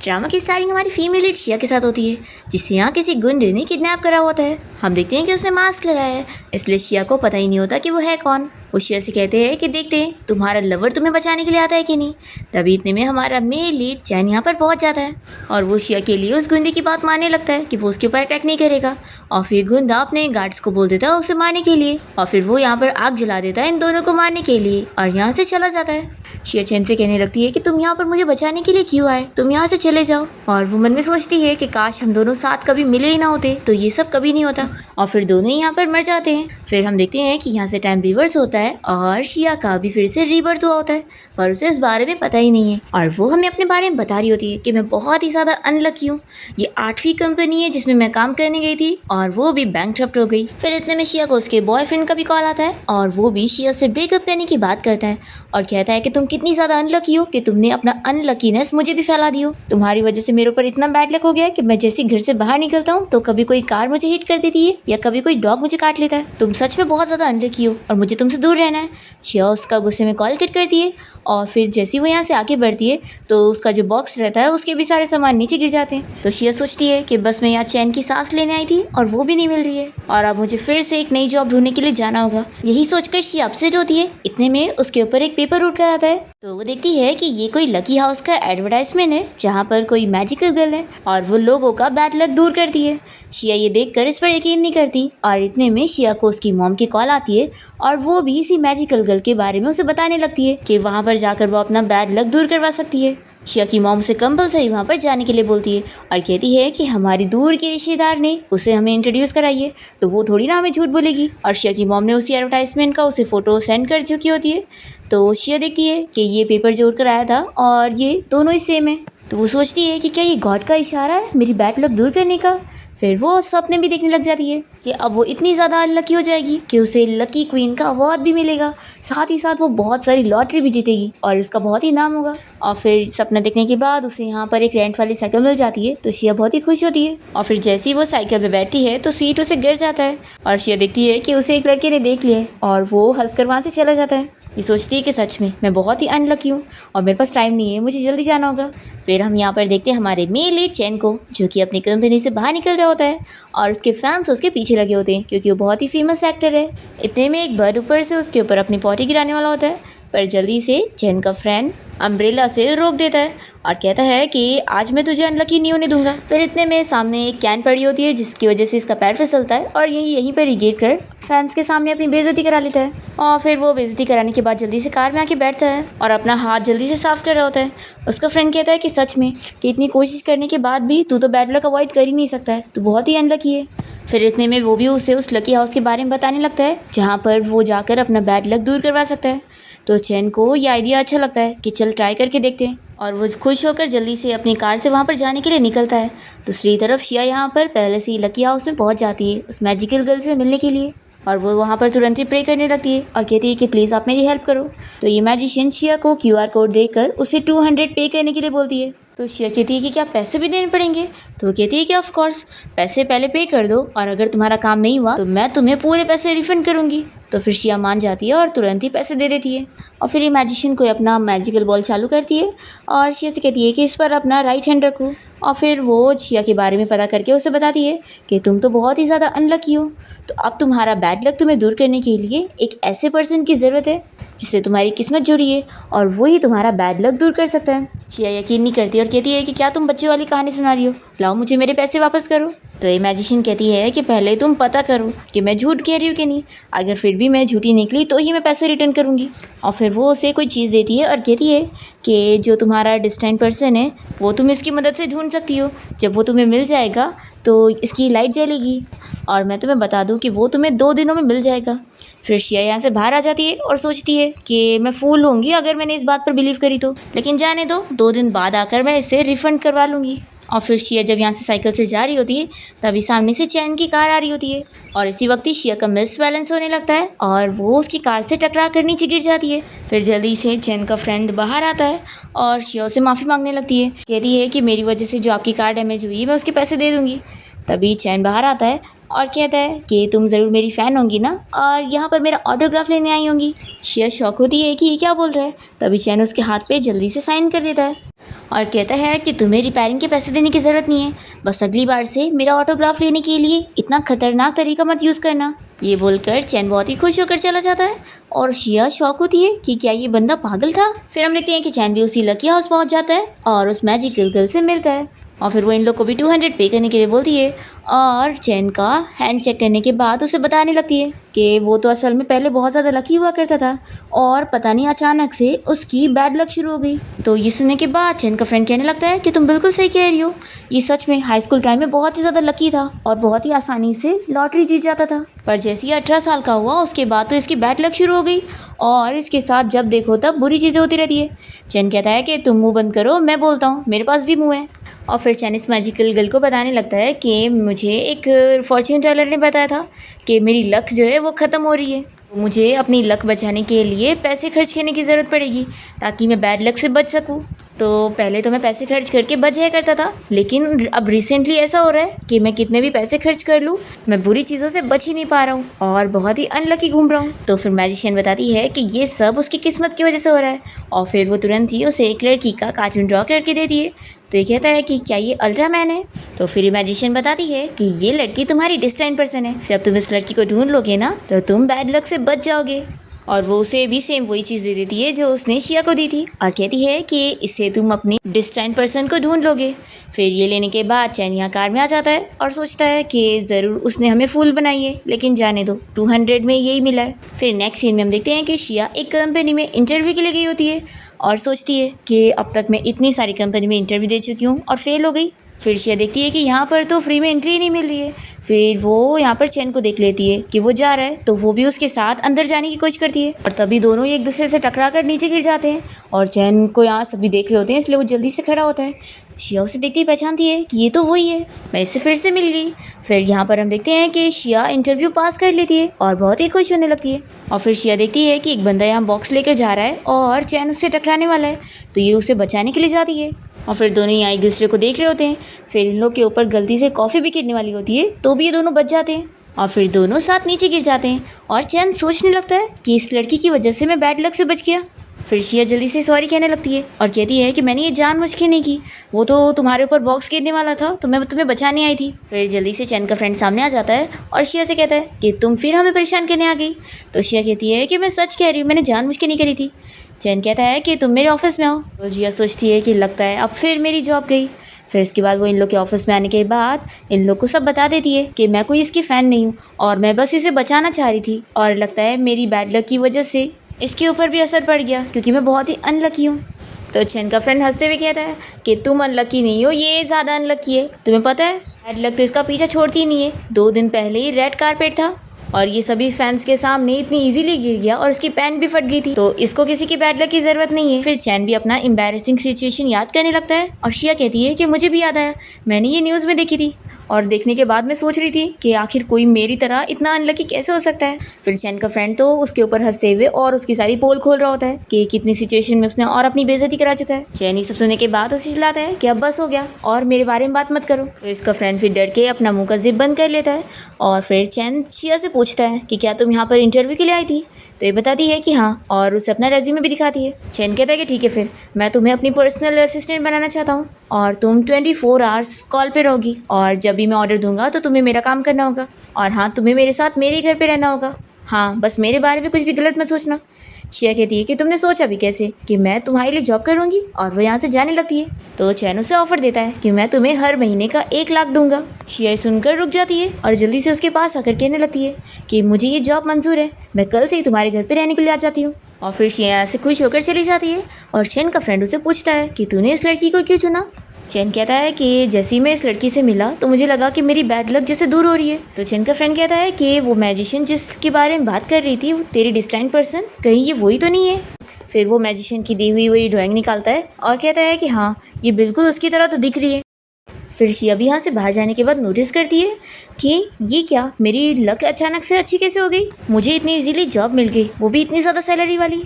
Drama की starting हमारी female lead शिया के साथ होती है, जिसे यहाँ किसी गुंडे ने किडनैप करा होता है। हम देखते हैं कि उसने मास्क लगाया है, इसलिए शिया को पता ही नहीं होता कि वो है कौन। वो शिया से कहते हैं कि देखते हैं तुम्हारा लवर तुम्हें बचाने के लिए आता है कि नहीं। तभी इतने में हमारा मेल लीड चैन यहाँ पर पहुँच जाता है और वो शिया के लिए उस गुंडे की बात मानने लगता है कि वो उसके ऊपर अटैक नहीं करेगा। और फिर गुंडा अपने गार्ड्स को बोल देता है उसे मारने के लिए, और फिर वो यहाँ पर आग जला देता है इन दोनों को मारने के लिए और यहाँ से चला जाता है। शिया चैन से कहने लगती है कि तुम यहाँ पर मुझे बचाने के लिए क्यों आए, तुम यहाँ से चले जाओ। और वो मन में सोचती है कि काश हम दोनों साथ कभी मिले ही ना होते तो ये सब कभी नहीं होता। और फिर दोनों ही यहाँ पर मर जाते हैं। फिर हम देखते हैं कि यहाँ से टाइम रिवर्स होता है और शिया का भी फिर से रीबर्थ हुआ होता है, पर उसे इस बारे में पता ही नहीं है। और वो हमें अपने बारे में बता रही होती है कि मैं बहुत ही ज़्यादा अनलकी हूँ, ये 8वीं कंपनी है जिसमें मैं काम करने गई थी और वो भी बैंकक्रप्ट हो गई। फिर इतने में शिया को उसके बॉयफ्रेंड का भी कॉल आता है और वो भी शिया से ब्रेकअप करने की बात करता है और कहता है कि तुम कितनी ज़्यादा अनलकी हो कि तुमने अपना अनलकीनेस मुझे भी फैला दी हो। तुम्हारी वजह से मेरे ऊपर इतना बैड लक हो गया है कि मैं जैसे घर से बाहर निकलता हूँ तो कभी कोई कार मुझे हिट कर देती है या कभी कोई डॉग मुझे काट लेता है। तुम सच में बहुत ज़्यादा अनलकी हो और मुझे तुमसे दूर रहना है। शिया उसका गुस्से में कॉल कट करती है और फिर जैसे वो यहाँ से आगे बढ़ती है तो उसका जो बॉक्स रहता है उसके भी सारे सामान नीचे गिर जाते हैं। तो शिया सोचती है कि बस मैं यहाँ चैन की सांस लेने आई थी और वो भी नहीं मिल रही है और अब मुझे फिर से एक नई जॉब ढूंढने के लिए जाना होगा। यही सोचकर शिया अपसेट होती है। इतने में उसके ऊपर एक पेपर उठ कर आता है तो वो देखती है कि ये कोई लकी हाउस का एडवर्टाइजमेंट है जहाँ पर कोई मैजिकल गर्ल है और वो लोगों का बैड लक दूर करती है। शिया ये देखकर इस पर यकीन नहीं करती और इतने में शिया को उसकी मॉम की कॉल आती है और वो भी इसी मैजिकल गर्ल के बारे में उसे बताने लगती है कि वहाँ पर जाकर वो अपना बैड लक दूर करवा सकती है। शिया की मॉम से कंपलसरी वहाँ पर जाने के लिए बोलती है और कहती है कि हमारी दूर के रिश्तेदार ने उसे हमें इंट्रोड्यूस कराइए, तो वो थोड़ी ना हमें झूठ बोलेगी। और शिया की मॉम ने उसी एडवर्टाइजमेंट का उसे फ़ोटो सेंड कर चुकी होती है। तो शिया देखती है कि ये पेपर जोड़ कर आया था और ये दोनों ही सेम है। तो वो सोचती है कि क्या ये गॉड का इशारा है मेरी बैड लक दूर करने का। फिर वो सपने भी देखने लग जाती है कि अब वो इतनी ज़्यादा अनलकी हो जाएगी कि उसे लकी क्वीन का अवार्ड भी मिलेगा, साथ ही साथ वो बहुत सारी लॉटरी भी जीतेगी और इसका बहुत ही नाम होगा। और फिर सपना देखने के बाद उसे यहाँ पर एक रेंट वाली साइकिल मिल जाती है तो शिया बहुत ही खुश होती है। और फिर जैसे ही वो साइकिल पे बैठती है तो सीट उसे गिर जाता है और शिया देखती है कि उसे एक लड़के ने देख लिया है और वो हंसकर वहाँ से चला जाता है। ये सोचती है कि सच में मैं बहुत ही अनलकी हूँ और मेरे पास टाइम नहीं है, मुझे जल्दी जाना होगा। फिर हम यहाँ पर देखते हैं हमारे मेल लीड चैन को, जो कि अपनी कंपनी से बाहर निकल रहा होता है और उसके फैंस उसके पीछे लगे होते हैं क्योंकि वो बहुत ही फेमस एक्टर है। इतने में एक बर्ड ऊपर से उसके ऊपर अपनी पॉटी गिराने वाला होता है, पर जल्दी से चैन का फ्रेंड अम्ब्रेला से रोक देता है और कहता है कि आज मैं तुझे अनलकी नहीं होने दूंगा। फिर इतने में सामने एक कैन पड़ी होती है जिसकी वजह से इसका पैर फिसलता है और यहीं पर ही गिर कर फैंस के सामने अपनी बेइज्जती करा लेता है। और फिर वो बेइज्जती कराने के बाद जल्दी से कार में आके बैठता है और अपना हाथ जल्दी से साफ कर रहा होता है। उसका फ्रेंड कहता है कि सच में कि इतनी कोशिश करने के बाद भी तू तो बैड लक अवॉइड कर ही नहीं सकता है, तू बहुत ही अनलकी है। फिर इतने में वो भी उसे उस लकी हाउस के बारे में बताने लगता है जहाँ पर वो जाकर अपना बैड लक दूर करवा सकता है। तो चैन को ये आइडिया अच्छा लगता है कि चल ट्राई करके देखते हैं और वो खुश होकर जल्दी से अपनी कार से वहाँ पर जाने के लिए निकलता है। दूसरी तरफ शिया यहाँ पर पहले से ही लकी हाउस में पहुँच जाती है उस मैजिकल गर्ल से मिलने के लिए और वो वहाँ पर तुरंत ही प्रे करने लगती है और कहती है कि प्लीज़ आप मेरी हेल्प करो। तो ये मैजिशियन शिया को QR कोड देकर उसे 200 पे करने के लिए बोलती है। तो शिया कहती है कि क्या पैसे भी देने पड़ेंगे। तो वो कहती है कि ऑफ कोर्स पैसे पहले पे कर दो और अगर तुम्हारा काम नहीं हुआ तो मैं तुम्हें पूरे पैसे रिफंड करूँगी। तो फिर शिया मान जाती है और तुरंत ही पैसे दे देती है और फिर ये मैजिशियन कोई अपना मैजिकल बॉल चालू करती है और शिया से कहती है कि इस पर अपना राइट हैंड रखो। और फिर वो शिया के बारे में पता करके उसे बताती है कि तुम तो बहुत ही ज़्यादा अनलकी हो, तो अब तुम्हारा बैड लक तुम्हें दूर करने के लिए एक ऐसे पर्सन की ज़रूरत है जिससे तुम्हारी किस्मत जुड़ी है और वही तुम्हारा बैड लक दूर कर सकता है। शिया यकीन नहीं करती और कहती है कि क्या तुम बच्चे वाली कहानी सुना रही हो, लाओ मुझे मेरे पैसे वापस करो। तो ये मैजिशियन कहती है कि पहले तुम पता करो कि मैं झूठ कह रही हूँ कि नहीं, अगर फिर भी मैं झूठी निकली तो ही मैं पैसे रिटर्न करूँगी। और फिर वो उसे कोई चीज़ देती है और कहती है कि जो तुम्हारा डिस्टेंट पर्सन है वो तुम इसकी मदद से ढूंढ सकती हो, जब वो तुम्हें मिल जाएगा तो इसकी लाइट जलेगी और मैं तुम्हें बता दूं कि वो तुम्हें 2 दिनों में मिल जाएगा। फिर शिया यहाँ से बाहर आ जाती है और सोचती है कि मैं फूल होंगी अगर मैंने इस बात पर बिलीव करी तो, लेकिन जाने दो, 2 दिन बाद आकर मैं इसे रिफ़ंड करवा लूँगी। और फिर शिया जब यहाँ से साइकिल से जा रही होती है तभी सामने से चैन की कार आ रही होती है और इसी वक्त ही शिया का मिसबैलेंस होने लगता है और वो उसकी कार से टकरा कर नीचे गिर जाती है। फिर जल्दी से चैन का फ्रेंड बाहर आता है और शिया से माफ़ी मांगने लगती है, कहती है कि मेरी वजह से जो आपकी कार डैमेज हुई है मैं उसके पैसे दे दूँगी। तभी चैन बाहर आता है और कहता है कि तुम ज़रूर मेरी फ़ैन होंगी ना और यहाँ पर मेरा ऑटोग्राफ लेने आई होंगी। शिया शॉक होती है कि ये क्या बोल रहा है। तभी चैन उसके हाथ पे जल्दी से साइन कर देता है और कहता है कि तुम्हें रिपेयरिंग के पैसे देने की ज़रूरत नहीं है, बस अगली बार से मेरा ऑटोग्राफ लेने के लिए इतना खतरनाक तरीका मत यूज़ करना। ये बोलकर चैन बहुत ही खुश होकर चला जाता है और शिया शॉक होती है कि क्या ये बंदा पागल था। फिर हम देखते हैं कि चैन भी उसी लकी हाउस पहुंच जाता है और उस मैजिकल गर्ल से मिलता है और फिर वो इन लोग को भी 200 पे करने के लिए बोलती है और चैन का हैंड चेक करने के बाद उसे बताने लगती है कि वो तो असल में पहले बहुत ज़्यादा लकी हुआ करता था और पता नहीं अचानक से उसकी बैड लक शुरू हो गई। तो ये सुनने के बाद चैन का फ्रेंड कहने लगता है कि तुम बिल्कुल सही कह रही हो, ये सच में हाई स्कूल टाइम में बहुत ही ज़्यादा लकी था और बहुत ही आसानी से लॉटरी जीत जाता था, पर जैसे ही 18 साल का हुआ उसके बाद तो इसकी बैड लक शुरू हो गई और इसके साथ जब देखो तब बुरी चीज़ें होती रहती है। चैन कहता है कि तुम मुँह बंद करो, मैं बोलता हूँ, मेरे पास भी मुँह है। और फिर चैन इस मैजिकल गर्ल को बताने लगता है कि मुझे एक फॉर्च्यून टेलर ने बताया था कि मेरी लक जो है वो ख़त्म हो रही है, मुझे अपनी लक बचाने के लिए पैसे खर्च करने की ज़रूरत पड़ेगी ताकि मैं बैड लक से बच सकूं। तो पहले तो मैं पैसे खर्च करके बच जाया करता था, लेकिन अब रिसेंटली ऐसा हो रहा है कि मैं कितने भी पैसे खर्च कर लूँ मैं बुरी चीज़ों से बच ही नहीं पा रहा हूँ और बहुत ही अनलकी घूम रहा हूँ। तो फिर मैजिशियन बताती है कि ये सब उसकी किस्मत की वजह से हो रहा है और फिर वो तुरंत ही उसे एक लड़की का कार्टून ड्रॉ करके देती है। तो ये कहता है कि क्या ये अल्ट्रामैन है। तो फिर मैजिशियन बताती है कि ये लड़की तुम्हारी डिस्टाइन पर्सन है, जब तुम इस लड़की को ढूंढ लोगे ना तो तुम बैड लक से बच जाओगे। और वो उसे भी सेम वही चीज़ दे देती है जो उसने शिया को दी थी और कहती है कि इससे तुम अपनी डिस्टाइन पर्सन को ढूंढ लोगे। फिर ये लेने के बाद चैन यहाँ कार में आ जाता है और सोचता है कि ज़रूर उसने हमें फूल बनाई है, लेकिन जाने दो, 200 में यही मिला है। फिर नेक्स्ट सीन में हम देखते हैं कि शिया एक कंपनी में इंटरव्यू के लिए गई होती है और सोचती है कि अब तक मैं इतनी सारी कंपनी में इंटरव्यू दे चुकी हूँ और फेल हो गई। फिर शिया देखती है कि यहाँ पर तो फ्री में एंट्री नहीं मिल रही है। फिर वो यहाँ पर चैन को देख लेती है कि वो जा रहा है, तो वो भी उसके साथ अंदर जाने की कोशिश करती है और तभी दोनों एक दूसरे से टकरा कर नीचे गिर जाते हैं और चैन को यहाँ सभी देख रहे होते हैं, इसलिए वो जल्दी से खड़ा होता है। शिया उसे देखती ही पहचानती है कि ये तो वही है, मैं इससे फिर से मिल गई। फिर यहाँ पर हम देखते हैं कि शिया इंटरव्यू पास कर लेती है और बहुत ही खुश होने लगती है और फिर शिया देखती है कि एक बंदा यहाँ बॉक्स लेकर जा रहा है और चैन उससे टकराने वाला है, तो ये उसे बचाने के लिए जाती है और फिर दोनों यहाँ एक दूसरे को देख रहे होते हैं। फिर इन लोग के ऊपर गलती से कॉफ़ी भी गिरने वाली होती है, तो भी ये दोनों बच जाते हैं और फिर दोनों साथ नीचे गिर जाते हैं और चैन सोचने लगता है कि इस लड़की की वजह से मैं बैड लक से बच गया। फिर शिया जल्दी से सॉरी कहने लगती है और कहती है कि मैंने ये जानबूझ के नहीं की, वो तो तुम्हारे ऊपर बॉक्स गिरने वाला था तो मैं तुम्हें बचाने आई थी। फिर जल्दी से चैन का फ्रेंड सामने आ जाता है और शिया से कहता है कि तुम फिर हमें परेशान करने आ गई। तो शिया कहती है कि मैं सच कह रही हूँ, मैंने जानबूझ के नहीं करी थी। चैन कहता है कि तुम मेरे ऑफिस में आओ। तो शिया सोचती है कि लगता है अब फिर मेरी जॉब गई। फिर इसके बाद वो इन लोग के ऑफिस में आने के बाद इन लोग को सब बता देती है कि मैं कोई इसकी फ़ैन नहीं हूँ और मैं बस इसे बचाना चाह रही थी और लगता है मेरी बैड लक की वजह से इसके ऊपर भी असर पड़ गया क्योंकि मैं बहुत ही अनलकी हूँ। तो चैन का फ्रेंड हंसते हुए कहता है कि तुम अनलकी नहीं हो, ये ज़्यादा अनलकी है, तुम्हें पता है बैड लक तो इसका पीछा छोड़ती ही नहीं है। 2 दिन पहले ही रेड कारपेट था और ये सभी फैंस के सामने इतनी इजीली गिर गया और इसकी पैंट भी फट गई थी, तो इसको किसी की बैड लक की ज़रूरत नहीं है। फिर चैन भी अपना एम्बैरेसिंग सिचुएशन याद करने लगता है और शिया कहती है कि मुझे भी याद आया, मैंने ये न्यूज़ में देखी थी और देखने के बाद मैं सोच रही थी कि आखिर कोई मेरी तरह इतना अनलकी कैसे हो सकता है। फिर चैन का फ्रेंड तो उसके ऊपर हंसते हुए और उसकी सारी पोल खोल रहा होता है कि कितनी सिचुएशन में उसने और अपनी बेइज्जती करा चुका है। चैन ये सब सुनने के बाद उसे चिल्लाता है कि अब बस हो गया और मेरे बारे में बात मत करो। तो इसका फ्रेंड फिर डर के अपना मुंह का जिप बंद कर लेता है और फिर चैन शिया से पूछता है कि क्या तुम यहाँ पर इंटरव्यू के लिए आई थी। तो ये बताती है कि हाँ और उसे अपना रेज्यूमे भी दिखाती है। चैन कहता है कि ठीक है, फिर मैं तुम्हें अपनी पर्सनल असिस्टेंट बनाना चाहता हूँ और तुम 24 आवर्स कॉल पे रहोगी और जब भी मैं ऑर्डर दूंगा तो तुम्हें मेरा काम करना होगा और हाँ तुम्हें मेरे साथ मेरे घर पे रहना होगा। हाँ बस मेरे बारे में कुछ भी गलत मत सोचना। शिया कहती है कि तुमने सोचा भी कैसे कि मैं तुम्हारे लिए जॉब करूँगी और वो यहाँ से जाने लगती है। तो चैन उसे ऑफर देता है कि मैं तुम्हें हर महीने का 1 लाख दूंगा। शिया सुनकर रुक जाती है और जल्दी से उसके पास आकर कहने लगती है कि मुझे ये जॉब मंजूर है, मैं कल से ही तुम्हारे घर पे रहने के लिए आ जाती हूँ। और फिर शिया यहाँ से खुश होकर चली जाती है और चैन का फ्रेंड उसे पूछता है कि तूने इस लड़की को क्यों चुना। चैन कहता है कि जैसे ही मैं इस लड़की से मिला तो मुझे लगा कि मेरी बैड लक जैसे दूर हो रही है। तो चैन का फ्रेंड कहता है कि वो मैजिशियन जिसके बारे में बात कर रही थी, वो तेरी डिस्टाइन पर्सन, कहीं ये वही तो नहीं है। फिर वो मैजिशियन की दी हुई वही ड्राइंग निकालता है और कहता है कि हाँ ये बिल्कुल उसकी तरह तो दिख रही है। फिर शिया भी यहाँ से बाहर जाने के बाद नोटिस करती है कि ये क्या, मेरी लक अचानक से अच्छी कैसे हो गई, मुझे इतनी इजीली जॉब मिल गई, वो भी इतनी ज़्यादा सैलरी वाली।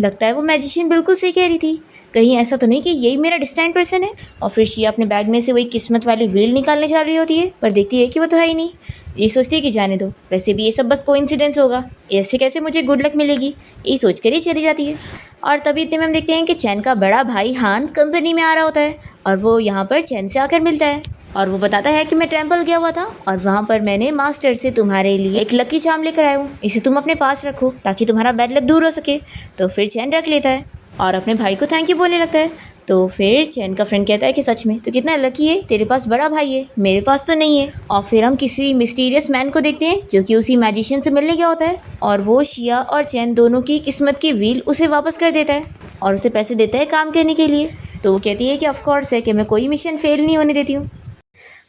लगता है वो मैजिशियन बिल्कुल सही कह रही थी, कहीं ऐसा तो नहीं कि यही मेरा डिस्टाइन पर्सन है। और फिर शिया अपने बैग में से वही किस्मत वाली व्हील निकालने जा रही होती है पर देखती है कि वो तो है ही नहीं। ये सोचती है कि जाने दो, वैसे भी ये सब बस कोइंसिडेंस होगा, ऐसे कैसे मुझे गुड लक मिलेगी, यही सोच कर ही चली जाती है। और तभी इतने में हम देखते हैं कि चैन का बड़ा भाई हान कंपनी में आ रहा होता है और वो यहाँ पर चैन से आकर मिलता है और वो बताता है कि मैं टेम्पल गया हुआ था और वहाँ पर मैंने मास्टर से तुम्हारे लिए एक लकी चार्म लेकर आया हूँ, इसे तुम अपने पास रखो ताकि तुम्हारा बैड लक दूर हो सके। तो फिर चैन रख लेता है और अपने भाई को थैंक यू बोलने लगता है। तो फिर चैन का फ्रेंड कहता है कि सच में तो कितना लकी है, तेरे पास बड़ा भाई है, मेरे पास तो नहीं है। और फिर हम किसी मिस्टीरियस मैन को देखते हैं जो कि उसी मैजिशियन से मिलने गया होता है और वो शिया और चैन दोनों की किस्मत की व्हील उसे वापस कर देता है और उसे पैसे देता है काम करने के लिए। तो वो कहती है कि ऑफ कोर्स है कि मैं कोई मिशन फेल नहीं होने देती हूँ।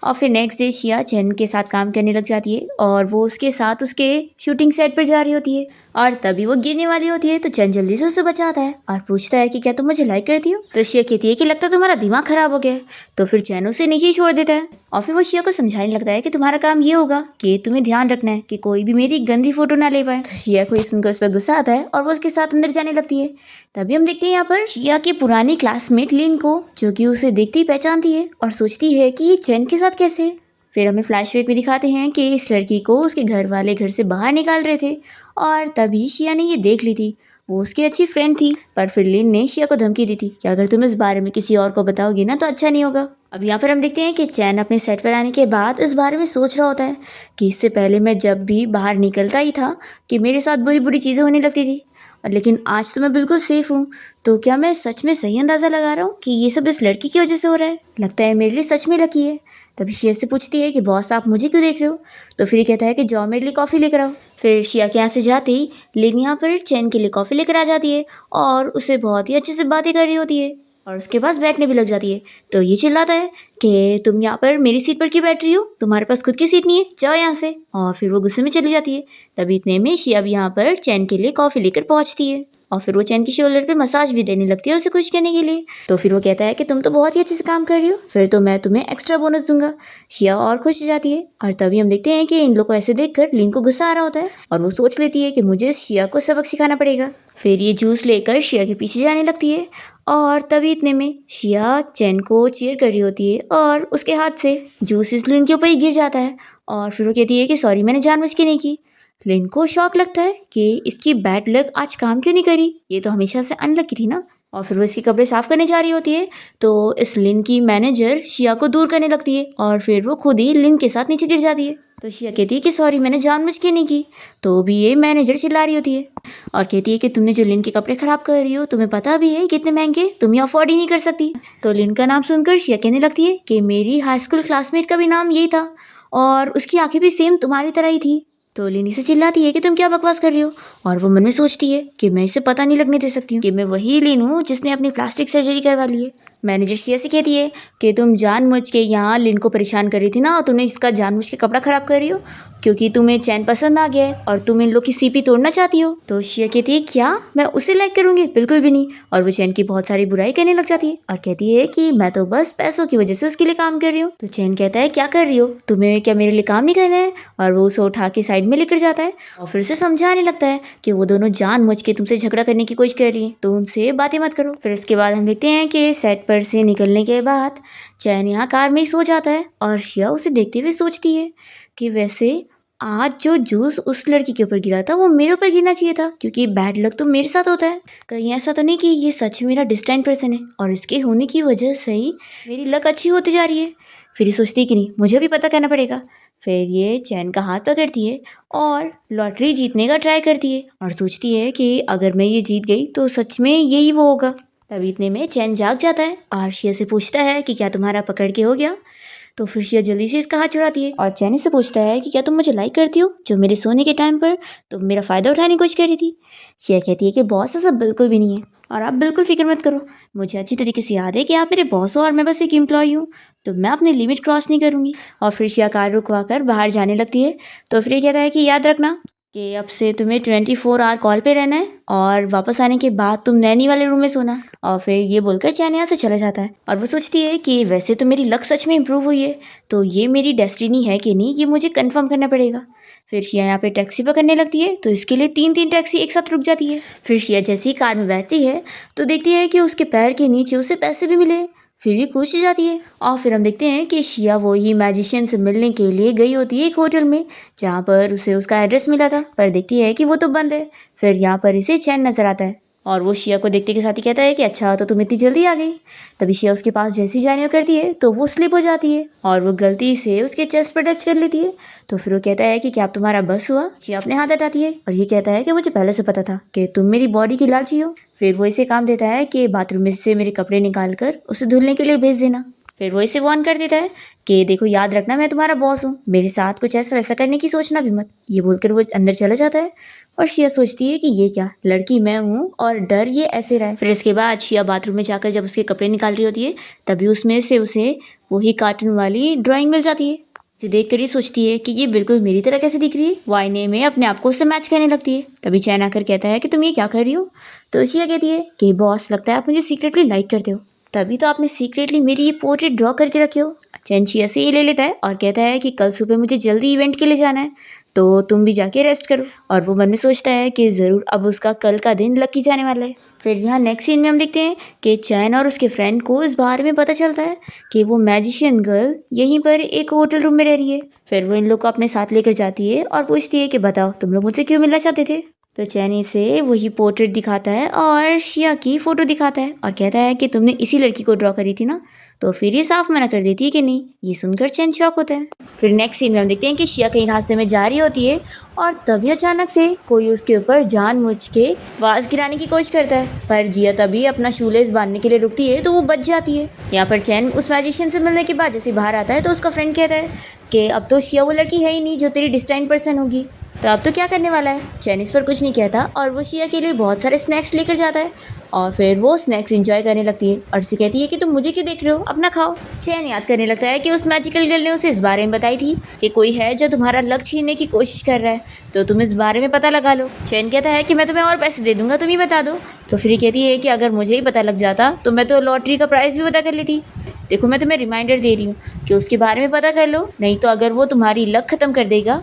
और फिर नेक्स्ट डे शिया चैन के साथ काम करने लग जाती है और वो उसके साथ उसके शूटिंग सेट पर जा रही होती है और तभी वो गिरने वाली होती है। तो चैन जल्दी से उसे बचाता है और पूछता है कि क्या तुम मुझे लाइक करती हो। तो शिया कहती है कि लगता है तुम्हारा दिमाग खराब हो गया है। तो फिर चैन उसे नीचे ही छोड़ देता है और फिर वो शिया को समझाने लगता है कि तुम्हारा काम ये होगा कि तुम्हें ध्यान रखना है कि कोई भी मेरी गंदी फोटो ना ले पाए। तो शिया को ये सुनकर उस पर गुस्सा आता है और वो उसके साथ अंदर जाने लगती है। तभी हम देखते हैं यहाँ पर शिया की पुरानी क्लासमेट लिन को, जो कि उसे देखती ही पहचानती है और सोचती है कि ये चैन के साथ कैसे। फिर हमें फ्लैशबैक में दिखाते हैं कि इस लड़की को उसके घर वाले घर से बाहर निकाल रहे थे और तभी शिया ने ये देख ली थी। वो उसकी अच्छी फ्रेंड थी, पर फिर लिन ने शिया को धमकी दी थी कि अगर तुम इस बारे में किसी और को बताओगी ना तो अच्छा नहीं होगा। अब यहाँ पर हम देखते हैं कि चैन अपने सेट पर आने के बाद इस बारे में सोच रहा होता है कि इससे पहले मैं जब भी बाहर निकलता ही था कि मेरे साथ बुरी बुरी चीज़ें होने लगती थी, लेकिन आज तो मैं बिल्कुल सेफ़ हूँ। तो क्या मैं सच में सही अंदाज़ा लगा रहा हूँ कि ये सब इस लड़की की वजह से हो रहा है? लगता है मेरे लिए सच में लकी है। तभी शिया से पूछती है कि बॉस आप मुझे क्यों देख रहे हो। तो फिर ये कहता है कि जाओ मेरे लिए कॉफ़ी लेकर आओ। फिर शिया के यहाँ से जाते ही लिन यहाँ पर चैन के लिए कॉफ़ी लेकर आ जाती है और उसे बहुत ही अच्छे से बातें कर रही होती है और उसके पास बैठने भी लग जाती है। तो ये चिल्लाता है कि तुम यहाँ पर मेरी सीट पर क्यों बैठ रही हो, तुम्हारे पास खुद की सीट नहीं है, जाओ यहाँ से। और फिर वो गुस्से में चली जाती है। तभी इतने में शिया भी यहाँ पर चैन के लिए कॉफ़ी लेकर पहुँचती है और फिर वो चैन की शोल्डर पे मसाज भी देने लगती है उसे खुश करने के लिए। तो फिर वो कहता है कि तुम तो बहुत ही अच्छे से काम कर रही हो, फिर तो मैं तुम्हें एक्स्ट्रा बोनस दूंगा। शिया और खुश हो जाती है और तभी हम देखते हैं कि इन लोगों को ऐसे देखकर लिन को गुस्सा आ रहा होता है और वो सोच लेती है कि मुझे शिया को सबक सिखाना पड़ेगा। फिर ये जूस लेकर शिया के पीछे जाने लगती है और तभी इतने में शिया चैन को चीयर कर रही होती है और उसके हाथ से जूस इस लिन के ऊपर ही गिर जाता है और फिर वो कहती है कि सॉरी मैंने जानबूझ के नहीं की। लिन को शौक लगता है कि इसकी बैड लक आज काम क्यों नहीं करी, ये तो हमेशा से अनलकी थी ना। और फिर वो इसके कपड़े साफ करने जा रही होती है तो इस लिन की मैनेजर शिया को दूर करने लगती है और फिर वो खुद ही लिन के साथ नीचे गिर जाती है। तो शिया कहती है कि सॉरी मैंने जानबूझ के नहीं की। तो भी ये मैनेजर चिल्ला रही होती है और कहती है कि तुमने जो लिन के कपड़े खराब कर रही हो तुम्हें पता भी है कितने महंगे, तुम ये अफोर्ड ही नहीं कर सकती। तो लिन का नाम सुनकर शिया कहने लगती है कि मेरी हाई स्कूल क्लासमेट का भी नाम यही था और उसकी आंखें भी सेम तुम्हारी तरह ही थी। तो लिनी से चिल्लाती है कि तुम क्या बकवास कर रही हो और वो मन में सोचती है कि मैं इसे पता नहीं लगने दे सकती हूँ कि मैं वही लिन हूँ जिसने अपनी प्लास्टिक सर्जरी करवा ली है। मैनेजर शिया से कहती है कि तुम जानबूझ के यहाँ लिन को परेशान कर रही थी ना और तुमने इसका जानबूझ के कपड़ा खराब कर रही हो क्योंकि तुम्हें चैन पसंद आ गया है और तुम इन लोग की सीपी तोड़ना चाहती हो। तो शिया कहती है क्या मैं उसे लाइक करूंगी, बिल्कुल भी नहीं। और वो चैन की बहुत सारी बुराई करने लग जाती है और कहती है कि मैं तो बस पैसों की वजह से उसके लिए काम कर रही हूँ। तो चैन कहता है क्या कर रही हो, तुम्हें क्या मेरे लिए काम नहीं करना है। और वो उसे उठा के साइड में लेकर जाता है और फिर उसे समझाने लगता है कि वो दोनों जानबूझ के तुमसे झगड़ा करने की कोशिश कर रही है तो उनसे बातें मत करो। फिर इसके बाद हम देखते हैं कि सेट पर से निकलने के बाद चैन यहाँ कार में ही सो जाता है और शिया उसे देखते हुए सोचती है कि वैसे आज जो जूस उस लड़की के ऊपर गिरा था वो मेरे ऊपर गिरना चाहिए था क्योंकि बैड लक तो मेरे साथ होता है। कहीं ऐसा तो नहीं कि ये सच मेरा डिस्टाइन पर्सन है और इसके होने की वजह से ही मेरी लक अच्छी होती जा रही है। फिर ये सोचती है कि नहीं मुझे भी पता करना पड़ेगा। फिर ये चैन का हाथ पकड़ती है और लॉटरी जीतने का ट्राई करती है और सोचती है कि अगर मैं ये जीत गई तो सच में यही वो होगा। तभी इतने में चैन जाग जाता है और शिया से पूछता है कि क्या तुम्हारा पकड़ के हो गया। तो फिर शिया जल्दी से इसका हाथ छुड़ाती है और चैन से पूछता है कि क्या तुम मुझे लाइक करती हो, जो मेरे सोने के टाइम पर तुम मेरा फ़ायदा उठाने की कोशिश कर रही थी। शिया कहती है कि बॉस ऐसा बिल्कुल भी नहीं है और आप बिल्कुल फिक्र मत करो, मुझे अच्छी तरीके से याद है कि आप मेरे बॉस हो और मैं बस एक एम्प्लॉय हूँ, तो मैं अपनी लिमिट क्रॉस नहीं करूँगी। और फिर शिया कार रुकवा कर बाहर जाने लगती है। तो फिर ये कहता है कि याद रखना कि अब से तुम्हें 24 आवर कॉल पे रहना है और वापस आने के बाद तुम नैनी वाले रूम में सोना। और फिर ये बोलकर चैन यहाँ से चला जाता है और वो सोचती है कि वैसे तो मेरी लक सच में इम्प्रूव हुई है तो ये मेरी डेस्टिनी है कि नहीं ये मुझे कंफर्म करना पड़ेगा। फिर शिया यहाँ पे टैक्सी पकड़ने लगती है तो इसके लिए 3 टैक्सी एक साथ रुक जाती है। फिर शिया जैसी ही कार में बैठती है तो देखती है कि उसके पैर के नीचे उसे पैसे भी मिले। फिर ये खुश हो जाती है और फिर हम देखते हैं कि शिया वो ही मैजिशियन से मिलने के लिए गई होती है एक होटल में, जहाँ पर उसे उसका एड्रेस मिला था, पर देखती है कि वो तो बंद है। फिर यहाँ पर इसे चैन नजर आता है और वो शिया को देखते के साथ ही कहता है कि अच्छा तो तुम इतनी जल्दी आ गई। तभी शिया उसके पास जैसी जाने करती है तो वो स्लिप हो जाती है और वो गलती से उसके चेस्ट पर टच कर लेती है। तो फिर वो कहता है कि क्या अब तुम्हारा बस हुआ। शिया अपने हाथ हटाती है और ये कहता है कि मुझे पहले से पता था कि तुम मेरी बॉडी की लालची हो। फिर वो इसे काम देता है कि बाथरूम में से मेरे कपड़े निकाल कर उसे धुलने के लिए भेज देना। फिर वो इसे वार्न कर देता है कि देखो याद रखना मैं तुम्हारा बॉस हूँ, मेरे साथ कुछ ऐसा वैसा करने की सोचना भी मत। ये बोलकर वो अंदर चला जाता है और शिया सोचती है कि ये क्या, लड़की मैं हूँ और डर ये ऐसे रहा है। फिर इसके बाद शिया बाथरूम में जाकर जब उसके कपड़े निकाल रही होती है तभी उसमें से उसे वही कार्टून वाली ड्राइंग मिल जाती है। इसे देख कर ये सोचती है कि ये बिल्कुल मेरी तरह कैसे दिख रही है। वो आईने में अपने आप को उससे मैच करने लगती है। तभी चैन आकर कहता है कि तुम ये क्या कर रही हो। तो शिया कहती है कि बॉस लगता है आप मुझे सीक्रेटली लाइक करते हो, तभी तो आपने सीक्रेटली मेरी ये पोर्ट्रेट ड्रॉ करके रखे हो। चैन शिया से ये ले लेता है और कहता है कि कल सुबह मुझे जल्दी इवेंट के लिए जाना है तो तुम भी जाके रेस्ट करो। और वो मन में सोचता है कि ज़रूर अब उसका कल का दिन लकी जाने वाला है। फिर यहाँ नेक्स्ट सीन में हम देखते हैं कि चैन और उसके फ्रेंड को इस बारे में पता चलता है कि वो मैजिशियन गर्ल यहीं पर एक होटल रूम में रह रही है। फिर वो इन लोग को अपने साथ लेकर जाती है और पूछती है कि बताओ तुम लोग मुझसे क्यों मिलना चाहते थे। तो चैन इसे वही पोर्ट्रेट दिखाता है और शिया की फ़ोटो दिखाता है और कहता है कि तुमने इसी लड़की को ड्रॉ करी थी ना। तो फिर ये साफ मना कर देती है कि नहीं। ये सुनकर चैन शॉक होता है। फिर नेक्स्ट सीन में हम देखते हैं कि शिया कहीं रास्ते में जा रही होती है और तभी अचानक से कोई उसके ऊपर जानबूझ के वाज गिराने की कोशिश करता है, पर जिया तभी अपना शूलेस बांधने के लिए रुकती है तो वो बच जाती है। यहाँ पर चैन उस मैजिशियन से मिलने के बाद जैसे बाहर आता है तो उसका फ्रेंड कहता है कि अब तो शिया वो लड़की है ही नहीं जो तेरी डिस्टाइन पर्सन होगी, तो अब तो क्या करने वाला है। चैन इस पर कुछ नहीं कहता और वो शिया के लिए बहुत सारे स्नैक्स लेकर जाता है और फिर वो स्नैक्स एंजॉय करने लगती है और उसे कहती है कि तुम मुझे क्यों देख रहे हो, अपना खाओ। चैन याद करने लगता है कि उस मैजिकल गर्ल ने उसे इस बारे में बताई थी कि कोई है जो तुम्हारा लक छीनने की कोशिश कर रहा है, तो तुम इस बारे में पता लगा लो। चैन कहता है कि मैं तुम्हें और पैसे दे दूंगा, तुम ही बता दो। तो फिर कहती है कि अगर मुझे ही पता लग जाता तो मैं तो लॉटरी का प्राइस भी पता कर लेती। देखो मैं तुम्हें रिमाइंडर दे रही हूँ कि उसके बारे में पता कर लो, नहीं तो अगर वो तुम्हारी लक ख़त्म कर देगा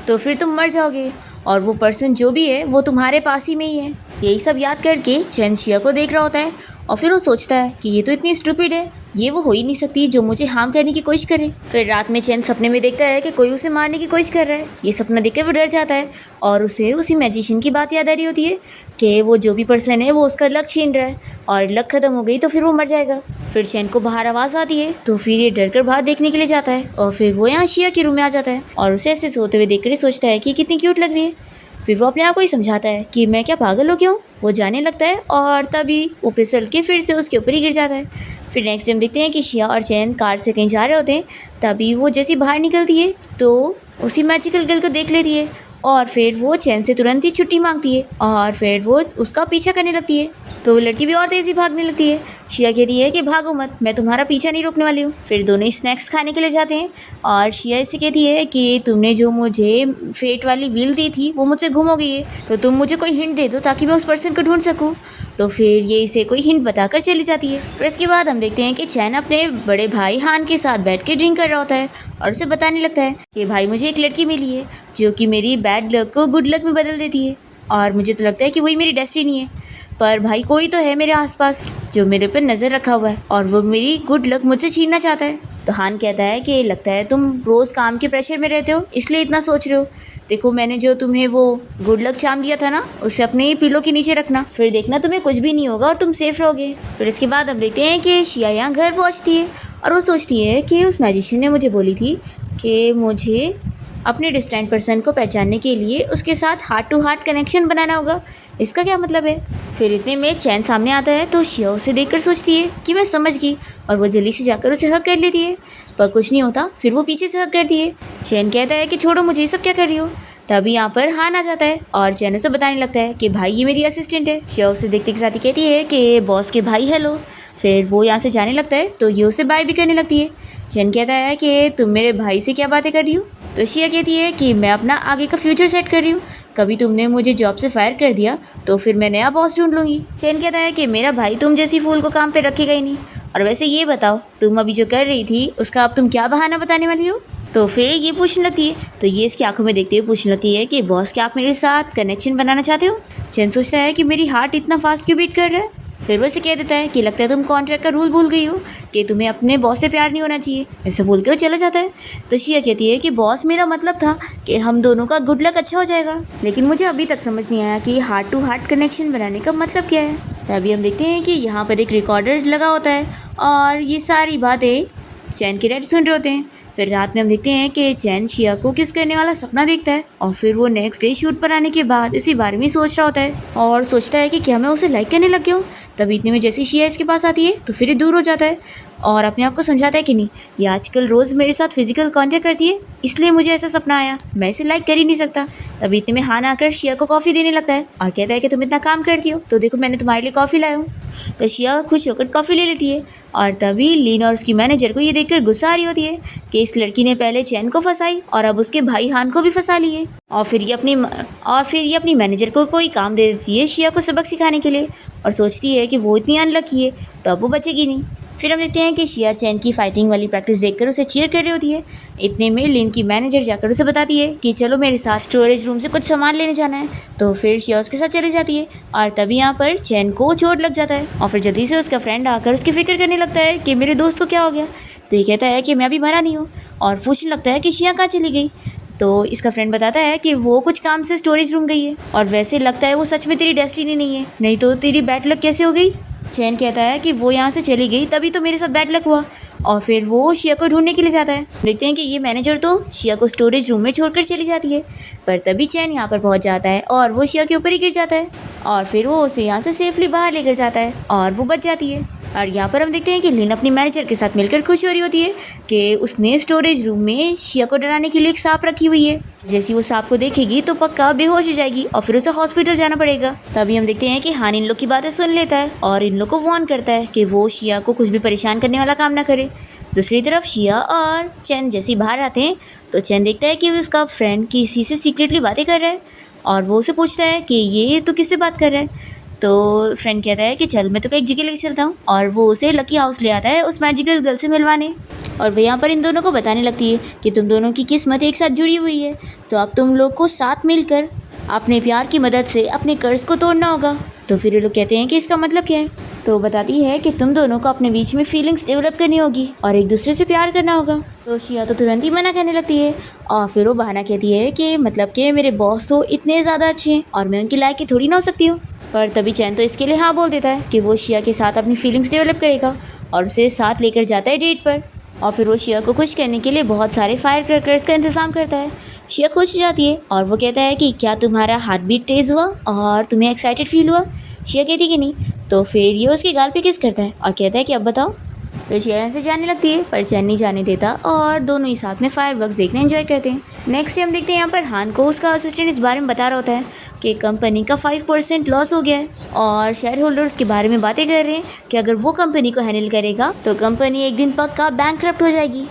तो फिर तुम मर जाओगे और वो पर्सन जो भी है वो तुम्हारे पास ही में ही है। यही सब याद करके चैन शिया को देख रहा होता है और फिर वो सोचता है कि ये तो इतनी स्टूपिड है, ये वो हो ही नहीं सकती जो मुझे हार्म करने की कोशिश करे। फिर रात में चैन सपने में देखता है कि कोई उसे मारने की कोशिश कर रहा है। ये सपना देखकर वो डर जाता है और उसे उसी मैजिशियन की बात याद आ रही होती है कि वो जो भी पर्सन है वो उसका लक छीन रहा है और लक ख़त्म हो गई तो फिर वो मर जाएगा। फिर चैन को बाहर आवाज़ आती है तो फिर ये डर कर बाहर देखने के लिए जाता है और फिर वो यहाँ शिया के रूम में आ जाता है और उसे ऐसे सोते हुए देखकर ही सोचता है कि कितनी क्यूट लग रही है। फिर वो अपने आप को ही समझाता है कि मैं क्या पागल हो क्यों। वो जाने लगता है और तभी वो फिसल के फिर से उसके ऊपर ही गिर जाता है। फिर नेक्स्ट टाइम देखते हैं कि शिया और चैन कार से कहीं जा रहे होते हैं, तभी वो जैसी बाहर निकलती है तो उसी मैजिकल गर्ल को देख लेती है और फिर वो चैन से तुरंत ही छुट्टी मांगती है और फिर वो उसका पीछा करने लगती है। तो वो लड़की भी और तेज़ी भागने लगती है। शिया कहती है कि भागो मत, मैं तुम्हारा पीछा नहीं रोकने वाली हूँ। फिर दोनों ही स्नैक्स खाने के लिए जाते हैं और शिया इससे कहती है कि तुमने जो मुझे फेट वाली व्हील दी थी वो मुझसे गुम हो गई है, तो तुम मुझे कोई हिंट दे दो ताकि मैं उस पर्सन को ढूंढ सकूँ। तो फिर ये इसे कोई हिंट बताकर चली जाती है। फिर इसके बाद हम देखते हैं कि चैन अपने बड़े भाई हान के साथ बैठ के ड्रिंक कर रहा होता है और उसे बताने लगता है कि भाई मुझे एक लड़की मिली है जो कि मेरी बैड लक को गुड लक में बदल देती है और मुझे तो लगता है कि वही मेरी डेस्टिनी है। पर भाई कोई तो है मेरे आसपास जो मेरे ऊपर नज़र रखा हुआ है और वो मेरी गुड लक मुझसे छीनना चाहता है। तो हान कहता है कि लगता है तुम रोज़ काम के प्रेशर में रहते हो इसलिए इतना सोच रहे हो। देखो मैंने जो तुम्हें वो गुड लक चार्म दिया था ना, उसे अपने ही पिलो के नीचे रखना, फिर देखना तुम्हें कुछ भी नहीं होगा और तुम सेफ रहोगे। फिर इसके बाद हम देखते हैं कि शिया यहाँ घर पहुँचती है और वो सोचती है कि उस मैजिशियन ने मुझे बोली थी कि मुझे अपने डिस्टेंट पर्सन को पहचानने के लिए उसके साथ हार्ट टू हार्ट कनेक्शन बनाना होगा। इसका क्या मतलब है। फिर इतने में चैन सामने आता है तो शिया उसे देखकर सोचती है कि मैं समझ गई और वो जल्दी से जाकर उसे हग कर लेती है, पर कुछ नहीं होता। फिर वो पीछे से हग करती है। चैन कहता है कि छोड़ो मुझे, ये सब क्या कर रही हो। तभी यहाँ पर हान आ जाता है और चैन उसे बताने लगता है कि भाई ये मेरी असिस्टेंट है। शिया उसे देखते के साथ ही कहती है कि बॉस के भाई हेलो। फिर वो यहाँ से जाने लगता है तो ये उसे बाय भी करने लगती है। चैन कहता है कि तुम मेरे भाई से क्या बातें कर रही हो। तो शिया कहती है कि मैं अपना आगे का फ्यूचर सेट कर रही हूँ, कभी तुमने मुझे जॉब से फायर कर दिया तो फिर मैं नया बॉस ढूंढ लूँगी। चैन कहता है कि मेरा भाई तुम जैसी फूल को काम पे रखेगा ही नहीं, और वैसे ये बताओ तुम अभी जो कर रही थी उसका अब तुम क्या बहाना बताने वाली हो। तो फिर ये पूछने लगती है तो ये इसकी आंखों में देखते हुए पूछने लगती है कि बॉस क्या आप मेरे साथ कनेक्शन बनाना चाहते हो। चैन सोचता है कि मेरी हार्ट इतना फास्ट क्यों बीट कर रहा है। फिर वो उसे कह देता है कि लगता है तुम कॉन्ट्रैक्ट का रूल भूल गई हो कि तुम्हें अपने बॉस से प्यार नहीं होना चाहिए। ऐसे बोल के वो चला जाता है। तो शिया कहती है कि बॉस मेरा मतलब था कि हम दोनों का गुड लक अच्छा हो जाएगा, लेकिन मुझे अभी तक समझ नहीं आया कि हार्ट टू हार्ट कनेक्शन बनाने का मतलब क्या है। तभी हम देखते हैं कि यहाँ पर एक रिकॉर्डर लगा होता है और ये सारी बातें चैन के डैड सुन रहे होते हैं। फिर रात में हम देखते हैं कि चैन शिया को किस करने वाला सपना देखता है और फिर वो नेक्स्ट डे शूट पर आने के बाद इसी बारे में सोच रहा होता है और सोचता है कि क्या मैं उसे लाइक करने लग गया हूँ। तभी इतने में जैसे शिया इसके पास आती है तो फिर ये दूर हो जाता है और अपने आप को समझाता है कि नहीं, ये आजकल रोज़ मेरे साथ फिजिकल कांटेक्ट करती है, इसलिए मुझे ऐसा सपना आया, मैं इसे लाइक कर ही नहीं सकता। तभी इतने में हान आकर शिया को कॉफ़ी देने लगता है और कहता है कि तुम इतना काम करती हो तो देखो मैंने तुम्हारे लिए कॉफ़ी लाया हूँ। तो शिया खुश होकर कॉफ़ी ले लेती है और तभी लीन और उसकी मैनेजर को ये देखकर गुस्सा आ रही होती है कि इस लड़की ने पहले चैन को फंसाई और अब उसके भाई हान को भी फंसा लिए। और फिर ये अपनी मैनेजर को कोई काम दे देती है शिया को सबक सिखाने के लिए और सोचती है कि वो इतनी अनलकी है तो अब वो बचेगी नहीं। फिर हम देखते हैं कि शिया चैन की फाइटिंग वाली प्रैक्टिस देखकर उसे चीयर कर रही होती है। इतने में लिन की मैनेजर जाकर उसे बताती है कि चलो मेरे साथ स्टोरेज रूम से कुछ सामान लेने जाना है। तो फिर शिया उसके साथ चली जाती है और तभी यहाँ पर चैन को चोट लग जाता है और फिर जल्दी से उसका फ्रेंड आकर उसकी फिक्र करने लगता है कि मेरे दोस्त को क्या हो गया। तो ये कहता है कि मैं अभी मरा नहीं हूँ और पूछने लगता है कि शिया कहाँ चली गई। तो इसका फ्रेंड बताता है कि वो कुछ काम से स्टोरेज रूम गई है और वैसे लगता है वो सच में तेरी डेस्टिनी नहीं है, नहीं तो तेरी बैड लक कैसे हो गई। चैन कहता है कि वो यहाँ से चली गई तभी तो मेरे साथ बैड लक हुआ और फिर वो शिया को ढूंढने के लिए जाता है। देखते हैं कि ये मैनेजर तो शिया को स्टोरेज रूम में छोड़कर चली जाती है, पर तभी चैन यहाँ पर पहुँच जाता है और वो शिया के ऊपर ही गिर जाता है और फिर वो उसे यहाँ से सेफली बाहर लेकर जाता है और वो बच जाती है। और यहाँ पर हम देखते हैं कि लिन अपनी मैनेजर के साथ मिलकर खुश हो रही होती है कि उसने स्टोरेज रूम में शिया को डराने के लिए एक सांप रखी हुई है। जैसे वो सांप को देखेगी तो पक्का बेहोश हो जाएगी और फिर उसे हॉस्पिटल जाना पड़ेगा। तभी हम देखते हैं कि हान इन लोग की बातें सुन लेता है और इन लोग को वार्न करता है कि वो शिया को कुछ भी परेशान करने वाला काम ना करे। दूसरी तरफ शिया और चैन जैसे बाहर आते हैं तो चैन देखता है कि उसका फ्रेंड किसी से सीक्रेटली बातें कर रहा है और वो उसे पूछता है कि ये तो किससे बात कर रहा है। तो फ्रेंड कहता है कि चल मैं तो एक जगह लेके चलता हूँ और वो उसे लकी हाउस ले आता है उस मैजिकल गर्ल से मिलवाने। और वो यहाँ पर इन दोनों को बताने लगती है कि तुम दोनों की किस्मत एक साथ जुड़ी हुई है, तो अब तुम लोग को साथ मिलकर अपने प्यार की मदद से अपने कर्ज को तोड़ना होगा। तो फिर ये लोग कहते हैं कि इसका मतलब क्या है। तो बताती है कि तुम दोनों को अपने बीच में फीलिंग्स डेवलप करनी होगी और एक दूसरे से प्यार करना होगा। तो शिया तो तुरंत ही मना करने लगती है और फिर वो बहाना कहती है कि मतलब कि मेरे बॉस तो इतने ज़्यादा अच्छे हैं और मैं उनकी लायक की थोड़ी ना हो सकती हूँ। पर तभी चैन तो इसके लिए हाँ बोल देता है कि वो शिया के साथ अपनी फीलिंग्स डेवलप करेगा और उसे साथ लेकर जाता है डेट पर। और फिर वो शिया को खुश करने के लिए बहुत सारे फायर क्रैकर्स का इंतज़ाम करता है। शिया खुश हो जाती है और वो कहता है कि क्या तुम्हारा हार्ट बीट तेज़ हुआ और तुम्हें एक्साइटेड फील हुआ। शिया कहती कि नहीं। तो फिर ये उसके गाल पे किस करता है और कहता है कि अब बताओ। तो शिया यहाँ से जाने लगती है पर चैन नहीं जाने देता और दोनों ही साथ में फायरवर्क्स देखना एंजॉय करते हैं। नेक्स्ट हम देखते हैं यहाँ पर हान को उसका असिस्टेंट इस बारे में बता रहा होता है कि कंपनी का 5% लॉस हो गया है और शेयर होल्डर्स के बारे में बातें कर रहे हैं कि अगर वो कंपनी को हैंडल करेगा तो कंपनी एक दिन पक्का बैंकक्रप्ट हो जाएगी।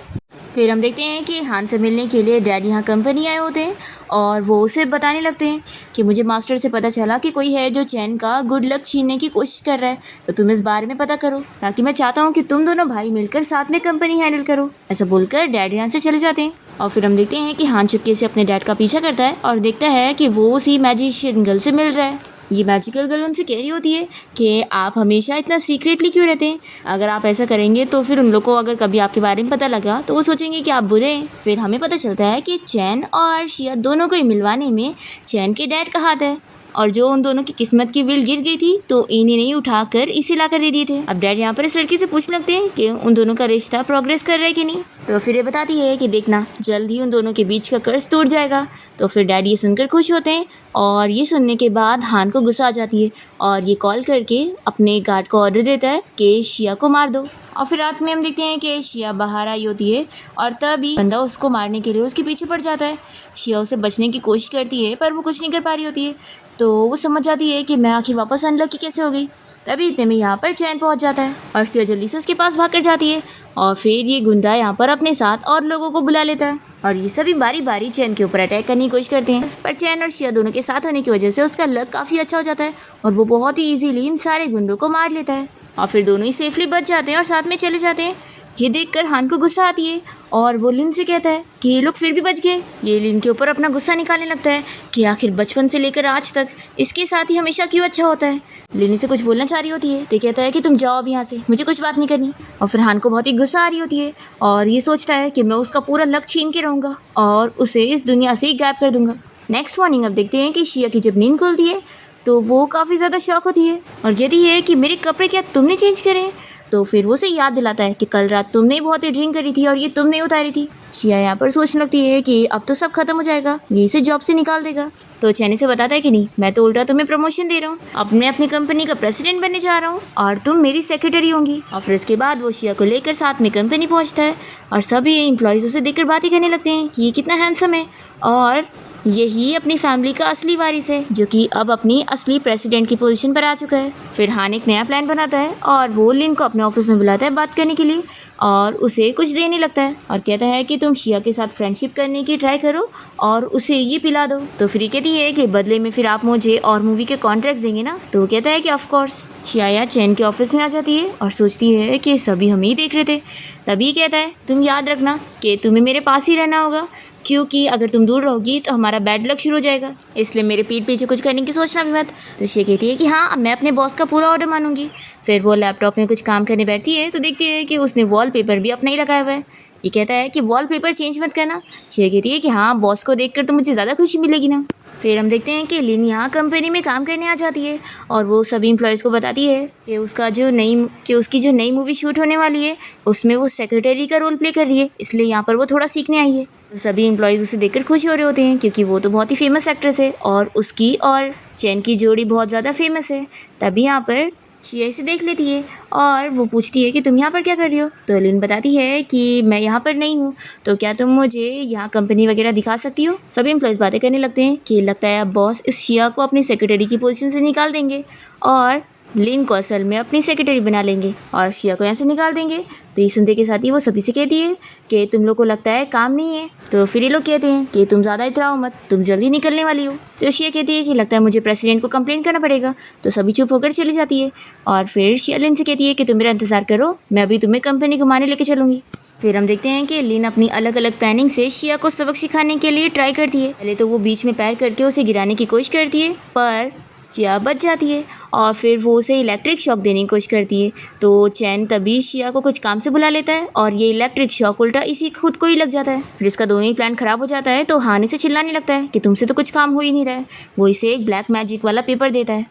फिर हम देखते हैं कि हान से मिलने के लिए डैड यहाँ कंपनी आए होते हैं और वो उसे बताने लगते हैं कि मुझे मास्टर से पता चला कि कोई है जो चैन का गुड लक छीनने की कोशिश कर रहा है, तो तुम इस बारे में पता करो ताकि मैं चाहता हूँ कि तुम दोनों भाई मिलकर साथ में कंपनी हैंडल करो। ऐसा बोलकर डैड यहाँ से चले जाते हैं और फिर हम देखते हैं कि हान चुपके से अपने डैड का पीछा करता है और देखता है कि वो उसी मैजिशियन गर्ल से मिल रहा है। ये मैजिकल गर्ल उनसे कह रही होती है कि आप हमेशा इतना सीक्रेटली क्यों रहते हैं, अगर आप ऐसा करेंगे तो फिर उन लोग को अगर कभी आपके बारे में पता लगा तो वो सोचेंगे कि आप बुरे हैं। फिर हमें पता चलता है कि चैन और शिया दोनों को ही मिलवाने में चैन के डैड का हाथ है और जो उन दोनों की किस्मत की व्हील गिर गई थी तो इन्हें नहीं उठाकर इसे ला कर दे दिए थे। अब डैड यहाँ पर इस लड़की से पूछने लगते हैं कि उन दोनों का रिश्ता प्रोग्रेस कर रहा है कि नहीं। तो फिर ये बताती है कि देखना जल्द ही उन दोनों के बीच का कर्ज टूट जाएगा। तो फिर डैड ये सुनकर खुश होते हैं और ये सुनने के बाद हान को गुस्सा आ जाती है और ये कॉल करके अपने गार्ड को ऑर्डर देता है कि शिया को मार दो। और फिर रात में हम देखते हैं कि शिया बाहर आई होती है और तभी बंदा उसको मारने के लिए उसके पीछे पड़ जाता है। शिया उसे बचने की कोशिश करती है पर वो कुछ नहीं कर पा रही होती है, तो वो समझ जाती है कि मैं आखिर वापस अनलकी कैसे हो गई। तभी इतने में यहाँ पर चैन पहुँच जाता है और शिया जल्दी से उसके पास भाग कर जाती है और फिर ये गुंडा यहाँ पर अपने साथ और लोगों को बुला लेता है और ये सभी बारी बारी चैन के ऊपर अटैक करने की कोशिश करते हैं। पर चैन और शिया दोनों के साथ होने की वजह से उसका लक काफ़ी अच्छा हो जाता है और वो बहुत ही ईजीली इन सारे गुंडों को मार लेता है और फिर दोनों ही सेफली बच जाते हैं और साथ में चले जाते हैं। ये देखकर हान को गुस्सा आती है और वो लिन से कहता है कि ये लोग फिर भी बच गए। ये लिन के ऊपर अपना गुस्सा निकालने लगता है कि आखिर बचपन से लेकर आज तक इसके साथ ही हमेशा क्यों अच्छा होता है। लिन से कुछ बोलना चाह रही होती है तो कहता है कि तुम जाओ अब यहाँ से, मुझे कुछ बात नहीं करनी। और फिर हान को बहुत ही गुस्सा आ रही होती है और ये सोचता है कि मैं उसका पूरा लक छीन के रहूँगा और उसे इस दुनिया से ही गायब कर दूंगा। नेक्स्ट मॉर्निंग अब देखते हैं कि शिया की जब नींद खुलती है तो वो काफ़ी ज़्यादा शॉक होती है और कहती है कि मेरे कपड़े क्या तुमने चेंज करे हैं। तो फिर वो उसे याद दिलाता है कि कल रात तुमने बहुत ही ड्रिंक करी थी और ये तुमने उतारी थी। शिया यहाँ पर सोचने लगती है कि अब तो सब खत्म हो जाएगा, ये इसे जॉब से निकाल देगा। तो चैनी से बताता है कि नहीं, मैं तो उल्टा तुम्हें प्रमोशन दे रहा हूँ, अब मैं अपनी कंपनी का प्रेसिडेंट बनने जा रहा हूँ और तुम मेरी सेक्रेटरी होंगी। और फिर इसके बाद वो शिया को लेकर साथ में कंपनी पहुँचता है और सभी एम्प्लॉयज़ उसे देखकर बातें करने लगते हैं कि ये कितना हैंडसम है और यही अपनी फैमिली का असली वारिस है जो कि अब अपनी असली प्रेसिडेंट की पोजीशन पर आ चुका है। फिर हान एक नया प्लान बनाता है और वो लिन को अपने ऑफिस में बुलाता है बात करने के लिए और उसे कुछ देने लगता है और कहता है कि तुम शिया के साथ फ्रेंडशिप करने की ट्राई करो और उसे ये पिला दो। तो फिर कहती है कि बदले में फिर आप मुझे और मूवी के कॉन्ट्रैक्ट देंगे ना। तो कहता है कि ऑफ कोर्स। शिया चैन के ऑफिस में आ जाती है और सोचती है कि सभी हम ही देख रहे थे। तभी कहता है तुम याद रखना कि तुम्हें मेरे पास ही रहना होगा, क्योंकि अगर तुम दूर रहोगी तो हमारा बैड लक शुरू हो जाएगा, इसलिए मेरे पीठ पीछे कुछ करने की सोचना भी मत। तो शिया कहती है कि हाँ, मैं अपने बॉस का पूरा ऑर्डर मानूंगी। फिर वो लैपटॉप में कुछ काम करने बैठती है तो देखती है कि उसने वॉलपेपर भी अपना ही लगाया हुआ है। ये कहता है कि वॉलपेपर चेंज मत करना। शिया कहती है कि हाँ, बॉस को देखकर तो मुझे ज़्यादा खुशी मिलेगी ना। फिर हम देखते हैं कि लिन यहाँ कंपनी में काम करने आ जाती है और वो सभी एम्प्लॉयज़ को बताती है कि उसकी जो नई मूवी शूट होने वाली है उसमें वो सेक्रेटरी का रोल प्ले कर रही है, इसलिए यहाँ पर वो थोड़ा सीखने आई है। तो सभी एम्प्लॉयज़ उसे देखकर खुश हो रहे होते हैं क्योंकि वो तो बहुत ही फेमस एक्ट्रेस है और उसकी और चैन की जोड़ी बहुत ज़्यादा फेमस है। तभी यहाँ पर शिया इसे देख लेती है और वो पूछती है कि तुम यहाँ पर क्या कर रही हो। तो लिन बताती है कि मैं यहाँ पर नहीं हूँ, तो क्या तुम मुझे यहाँ कंपनी वगैरह दिखा सकती हो। सभी एम्प्लॉयज़ बातें करने लगते हैं कि लगता है अब बॉस इस शिया को अपनी सेक्रेटरी की पोजीशन से निकाल देंगे और लिन को असल में अपनी सेक्रेटरी बना लेंगे और शिया को यहाँ से निकाल देंगे। तो ये सुनते के साथ ही वो सभी से कहती है कि तुम लोग को लगता है काम नहीं है। तो फिर ये लोग कहते हैं कि तुम ज़्यादा इतराओ मत, तुम जल्दी निकलने वाली हो। तो शिया कहती है कि लगता है मुझे प्रेसिडेंट को कंप्लेन करना पड़ेगा। तो सभी चुप होकर चली जाती है और फिर शिया लिन से कहती है कि तुम मेरा इंतज़ार करो, मैं अभी तुम्हें कंपनी घुमाने लेके चलूँगी। फिर हम देखते हैं कि लिन अपनी अलग अलग प्लानिंग से शिया को सबक सिखाने के लिए ट्राई करती है। पहले तो वो बीच में पैर करके उसे गिराने की कोशिश करती है पर शिया बच जाती है और फिर वो उसे इलेक्ट्रिक शॉक देने की कोशिश करती है। तो चैन तभी शिया को कुछ काम से बुला लेता है और ये इलेक्ट्रिक शॉक उल्टा इसी खुद को ही लग जाता है। फिर इसका दोनों ही प्लान खराब हो जाता है तो हान इसे चिल्लाने लगता है कि तुमसे तो कुछ काम हो ही नहीं रहा है। वो इसे एक ब्लैक मैजिक वाला पेपर देता है।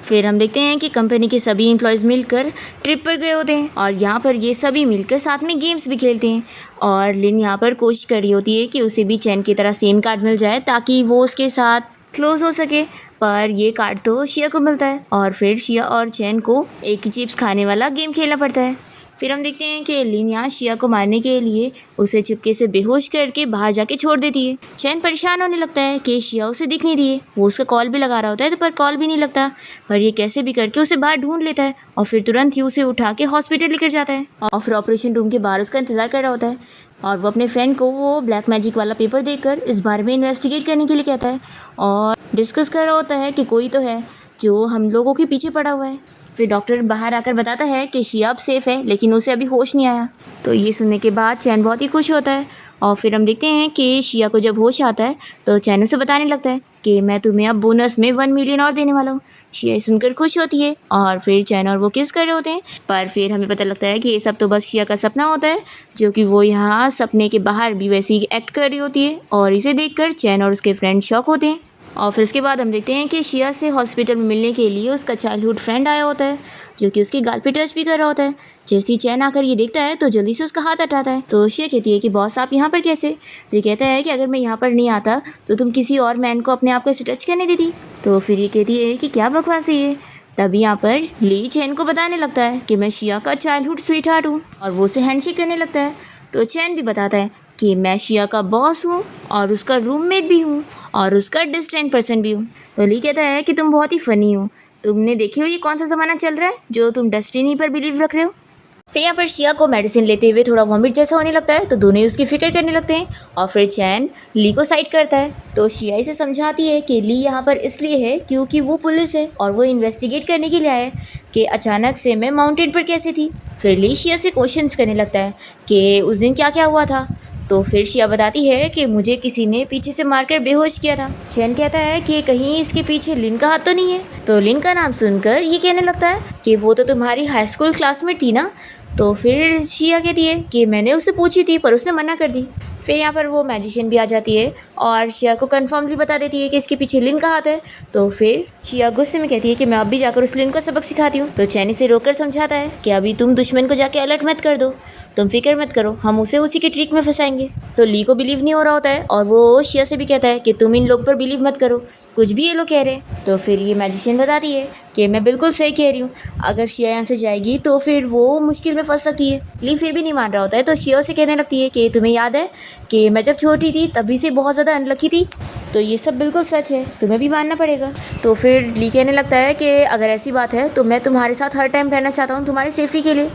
फिर हम देखते हैं कि कंपनी के सभी एम्प्लॉयज़ मिलकर ट्रिप पर गए होते हैं और यहाँ पर ये सभी मिलकर साथ में गेम्स भी खेलते हैं और लिन यहाँ पर कोशिश कर रही होती है कि उसे भी चैन की तरह सेम कार्ड मिल जाए ताकि वो उसके साथ क्लोज हो सके, पर ये कार्ड तो शिया को मिलता है और फिर शिया और चैन को एक ही चिप्स खाने वाला गेम खेलना पड़ता है। फिर हम देखते हैं कि लिन यहाँ शिया को मारने के लिए उसे चुपके से बेहोश करके बाहर जाके छोड़ देती है। चैन परेशान होने लगता है कि शिया उसे दिख नहीं रही है। वो उसका कॉल भी लगा रहा होता है तो पर कॉल भी नहीं लगता, पर ये कैसे भी करके उसे बाहर ढूंढ लेता है और फिर तुरंत ही उसे उठा के हॉस्पिटल लेकर जाता है और फिर ऑपरेशन रूम के बाहर उसका इंतज़ार कर रहा होता है और वो अपने फ्रेंड को वो ब्लैक मैजिक वाला पेपर देकर इस बारे में इन्वेस्टिगेट करने के लिए कहता है और डिस्कस कर रहा होता है कि कोई तो है जो हम लोगों के पीछे पड़ा हुआ है। फिर डॉक्टर बाहर आकर बताता है कि शिया अब सेफ़ है लेकिन उसे अभी होश नहीं आया। तो ये सुनने के बाद चैन बहुत ही खुश होता है और फिर हम देखते हैं कि शिया को जब होश आता है तो चैन उसे बताने लगता है कि मैं तुम्हें अब बोनस में 1 मिलियन और देने वाला हूँ। शिया सुनकर खुश होती है और फिर चैन और वो किस कर रहे होते हैं, पर फिर हमें पता लगता है कि ये सब तो बस शिया का सपना होता है, जो कि वो यहाँ सपने के बाहर भी वैसे ही एक्ट कर रही होती है और इसे देखकर चैन और उसके फ्रेंड शॉक होते हैं। और फिर इसके बाद हम देखते हैं कि शिया से हॉस्पिटल में मिलने के लिए उसका चाइल्डहुड फ्रेंड आया होता है जो कि उसके गाल पे टच भी कर रहा होता है। जैसे ही चैन आकर ये देखता है तो जल्दी से उसका हाथ हटाता है। तो शिया कहती है कि बॉस आप यहाँ पर कैसे। तो ये कहता है कि अगर मैं यहाँ पर नहीं आता तो तुम किसी और मैन को अपने आप को ऐसे टच करने देती। तो फिर ये कहती है कि क्या बकवास है ये। तभी यहाँ पर ली चैन को बताने लगता है कि मैं शिया का चाइल्डहुड स्वीट हार्ट हूँ और वो उसे हैंडशेक करने लगता है। तो चैन भी बताता है कि मैं शिया का बॉस हूँ और उसका रूममेट भी हूँ और उसका डिस्टेंट पर्सन भी हूँ। तो ली कहता है कि तुम बहुत ही फ़नी हो, तुमने देखी हो ये कौन सा ज़माना चल रहा है जो तुम डेस्टिनी पर बिलीव रख रहे हो। फिर यहाँ पर शिया को मेडिसिन लेते हुए थोड़ा वॉमिट जैसा होने लगता है, तो दोनों ही उसकी फिक्र करने लगते हैं और फिर चैन ली को साइड करता है। तो शिया इसे समझाती है कि ली यहाँ पर इसलिए है क्योंकि वो पुलिस है और वो इन्वेस्टिगेट करने के लिए आया है कि अचानक से मैं माउंटेन पर कैसे थी। फिर ली शिया से क्वेश्चंस करने लगता है कि उस दिन क्या क्या हुआ था। तो फिर शिया बताती है कि मुझे किसी ने पीछे से मारकर बेहोश किया था। चैन कहता है कि कहीं इसके पीछे लिन का हाथ तो नहीं है। तो लिन का नाम सुनकर ये कहने लगता है कि वो तो तुम्हारी हाई स्कूल क्लासमेट थी ना। तो फिर शिया कहती है कि मैंने उससे पूछी थी पर उसने मना कर दी। फिर यहाँ पर वो मैजिशियन भी आ जाती है और शिया को कन्फर्मली बता देती है कि इसके पीछे लिन का हाथ है। तो फिर शिया गुस्से में कहती है कि मैं अब भी जाकर उस लिन को सबक सिखाती हूँ। तो चैन इसे रोककर समझाता है कि अभी तुम दुश्मन को जाके अलर्ट मत कर दो, तुम फिक्र मत करो, हम उसे उसी की ट्रिक में फंसाएंगे। तो ली को बिलीव नहीं हो रहा होता है और वो शिया से भी कहता है कि तुम इन लोग पर बिलीव मत करो, कुछ भी ये लोग कह रहे हैं। तो फिर ये मैजिशियन बताती है कि मैं बिल्कुल सही कह रही हूँ, अगर शिया यहाँ से जाएगी तो फिर वो मुश्किल में फंस सकती है। ली फिर भी नहीं मान रहा होता है, तो शिया से कहने लगती है कि तुम्हें याद है कि मैं जब छोटी थी तभी से बहुत ज़्यादा अनलकी थी। तो ये सब बिल्कुल सच है, तुम्हें भी मानना पड़ेगा। तो फिर ली कहने लगता है कि अगर ऐसी बात है तो मैं तुम्हारे साथ हर टाइम रहना चाहता हूँ तुम्हारी सेफ्टी के लिए।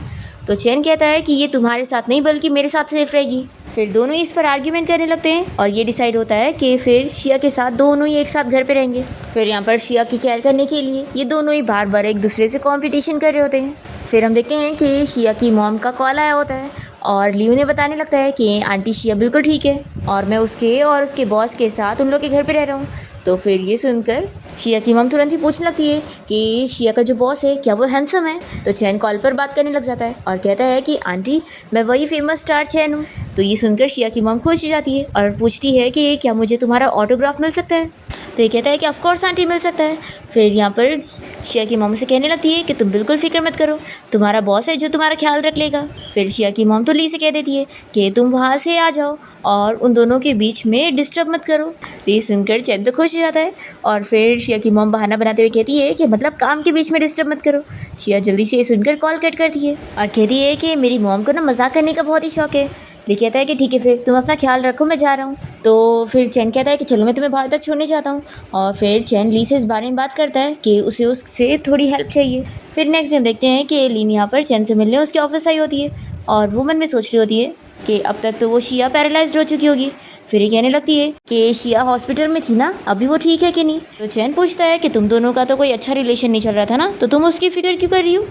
तो चैन कहता है कि ये तुम्हारे साथ नहीं बल्कि मेरे साथ सेफ रहेगी। फिर दोनों ही इस पर आर्ग्यूमेंट करने लगते हैं और ये डिसाइड होता है कि फिर शिया के साथ दोनों ही एक साथ घर पे रहेंगे। फिर यहाँ पर शिया की केयर करने के लिए ये दोनों ही बार बार एक दूसरे से कंपटीशन कर रहे होते हैं। फिर हम देखते हैं कि शिया की मॉम का कॉल आया होता है और ली उन्हें बताने लगता है कि आंटी शिया बिल्कुल ठीक है और मैं उसके और उसके बॉस के साथ उन लोग के घर पे रह रहा हूँ। तो फिर ये सुनकर शिया की मम तुरंत ही पूछने लगती है कि शिया का जो बॉस है क्या वो हैंडसम है। तो चैन कॉल पर बात करने लग जाता है और कहता है कि आंटी मैं वही फेमस स्टार चैन हूँ। तो ये सुनकर शिया की मम खुश हो जाती है और पूछती है कि क्या मुझे तुम्हारा ऑटोग्राफ मिल सकता है। तो ये कहता है कि ऑफ कोर्स आंटी मिल सकता है। फिर यहाँ पर शिया की मॉम से कहने लगती है कि तुम बिल्कुल फिक्र मत करो, तुम्हारा बॉस है जो तुम्हारा ख्याल रख लेगा। फिर शिया की मॉम तो ली से कह देती है कि तुम वहाँ से आ जाओ और उन दोनों के बीच में डिस्टर्ब मत करो। तो ये सुनकर चैन तो खुश हो जाता है और फिर शिया की मॉम बहाना बनाते हुए कहती है कि मतलब काम के बीच में डिस्टर्ब मत करो। शिया जल्दी से ये सुनकर कॉल कट करती है और कहती है कि मेरी मॉम को ना मजाक करने का बहुत ही शौक है। ली कहता है कि ठीक है फिर तुम अपना ख्याल रखो, मैं जा रहा हूँ। तो फिर चैन कहता है कि चलो मैं तुम्हें बाहर तक छोड़ने जाता हूँ और फिर चैन ली से इस बारे में बात करता है कि उसे उससे थोड़ी हेल्प चाहिए। फिर नेक्स्ट डे हम देखते हैं कि लीन यहाँ पर चैन से मिलने उसके ऑफिस आई होती है और वो मन में सोच रही होती है कि अब तक तो वो शिया पैरालाइज्ड हो चुकी होगी। फिर ये कहने लगती है कि शिया हॉस्पिटल में थी ना, अभी वो ठीक है कि नहीं। तो चैन पूछता है कि तुम दोनों का तो कोई अच्छा रिलेशन नहीं चल रहा था ना, तो तुम उसकी फिक्र क्यों कर रही हो।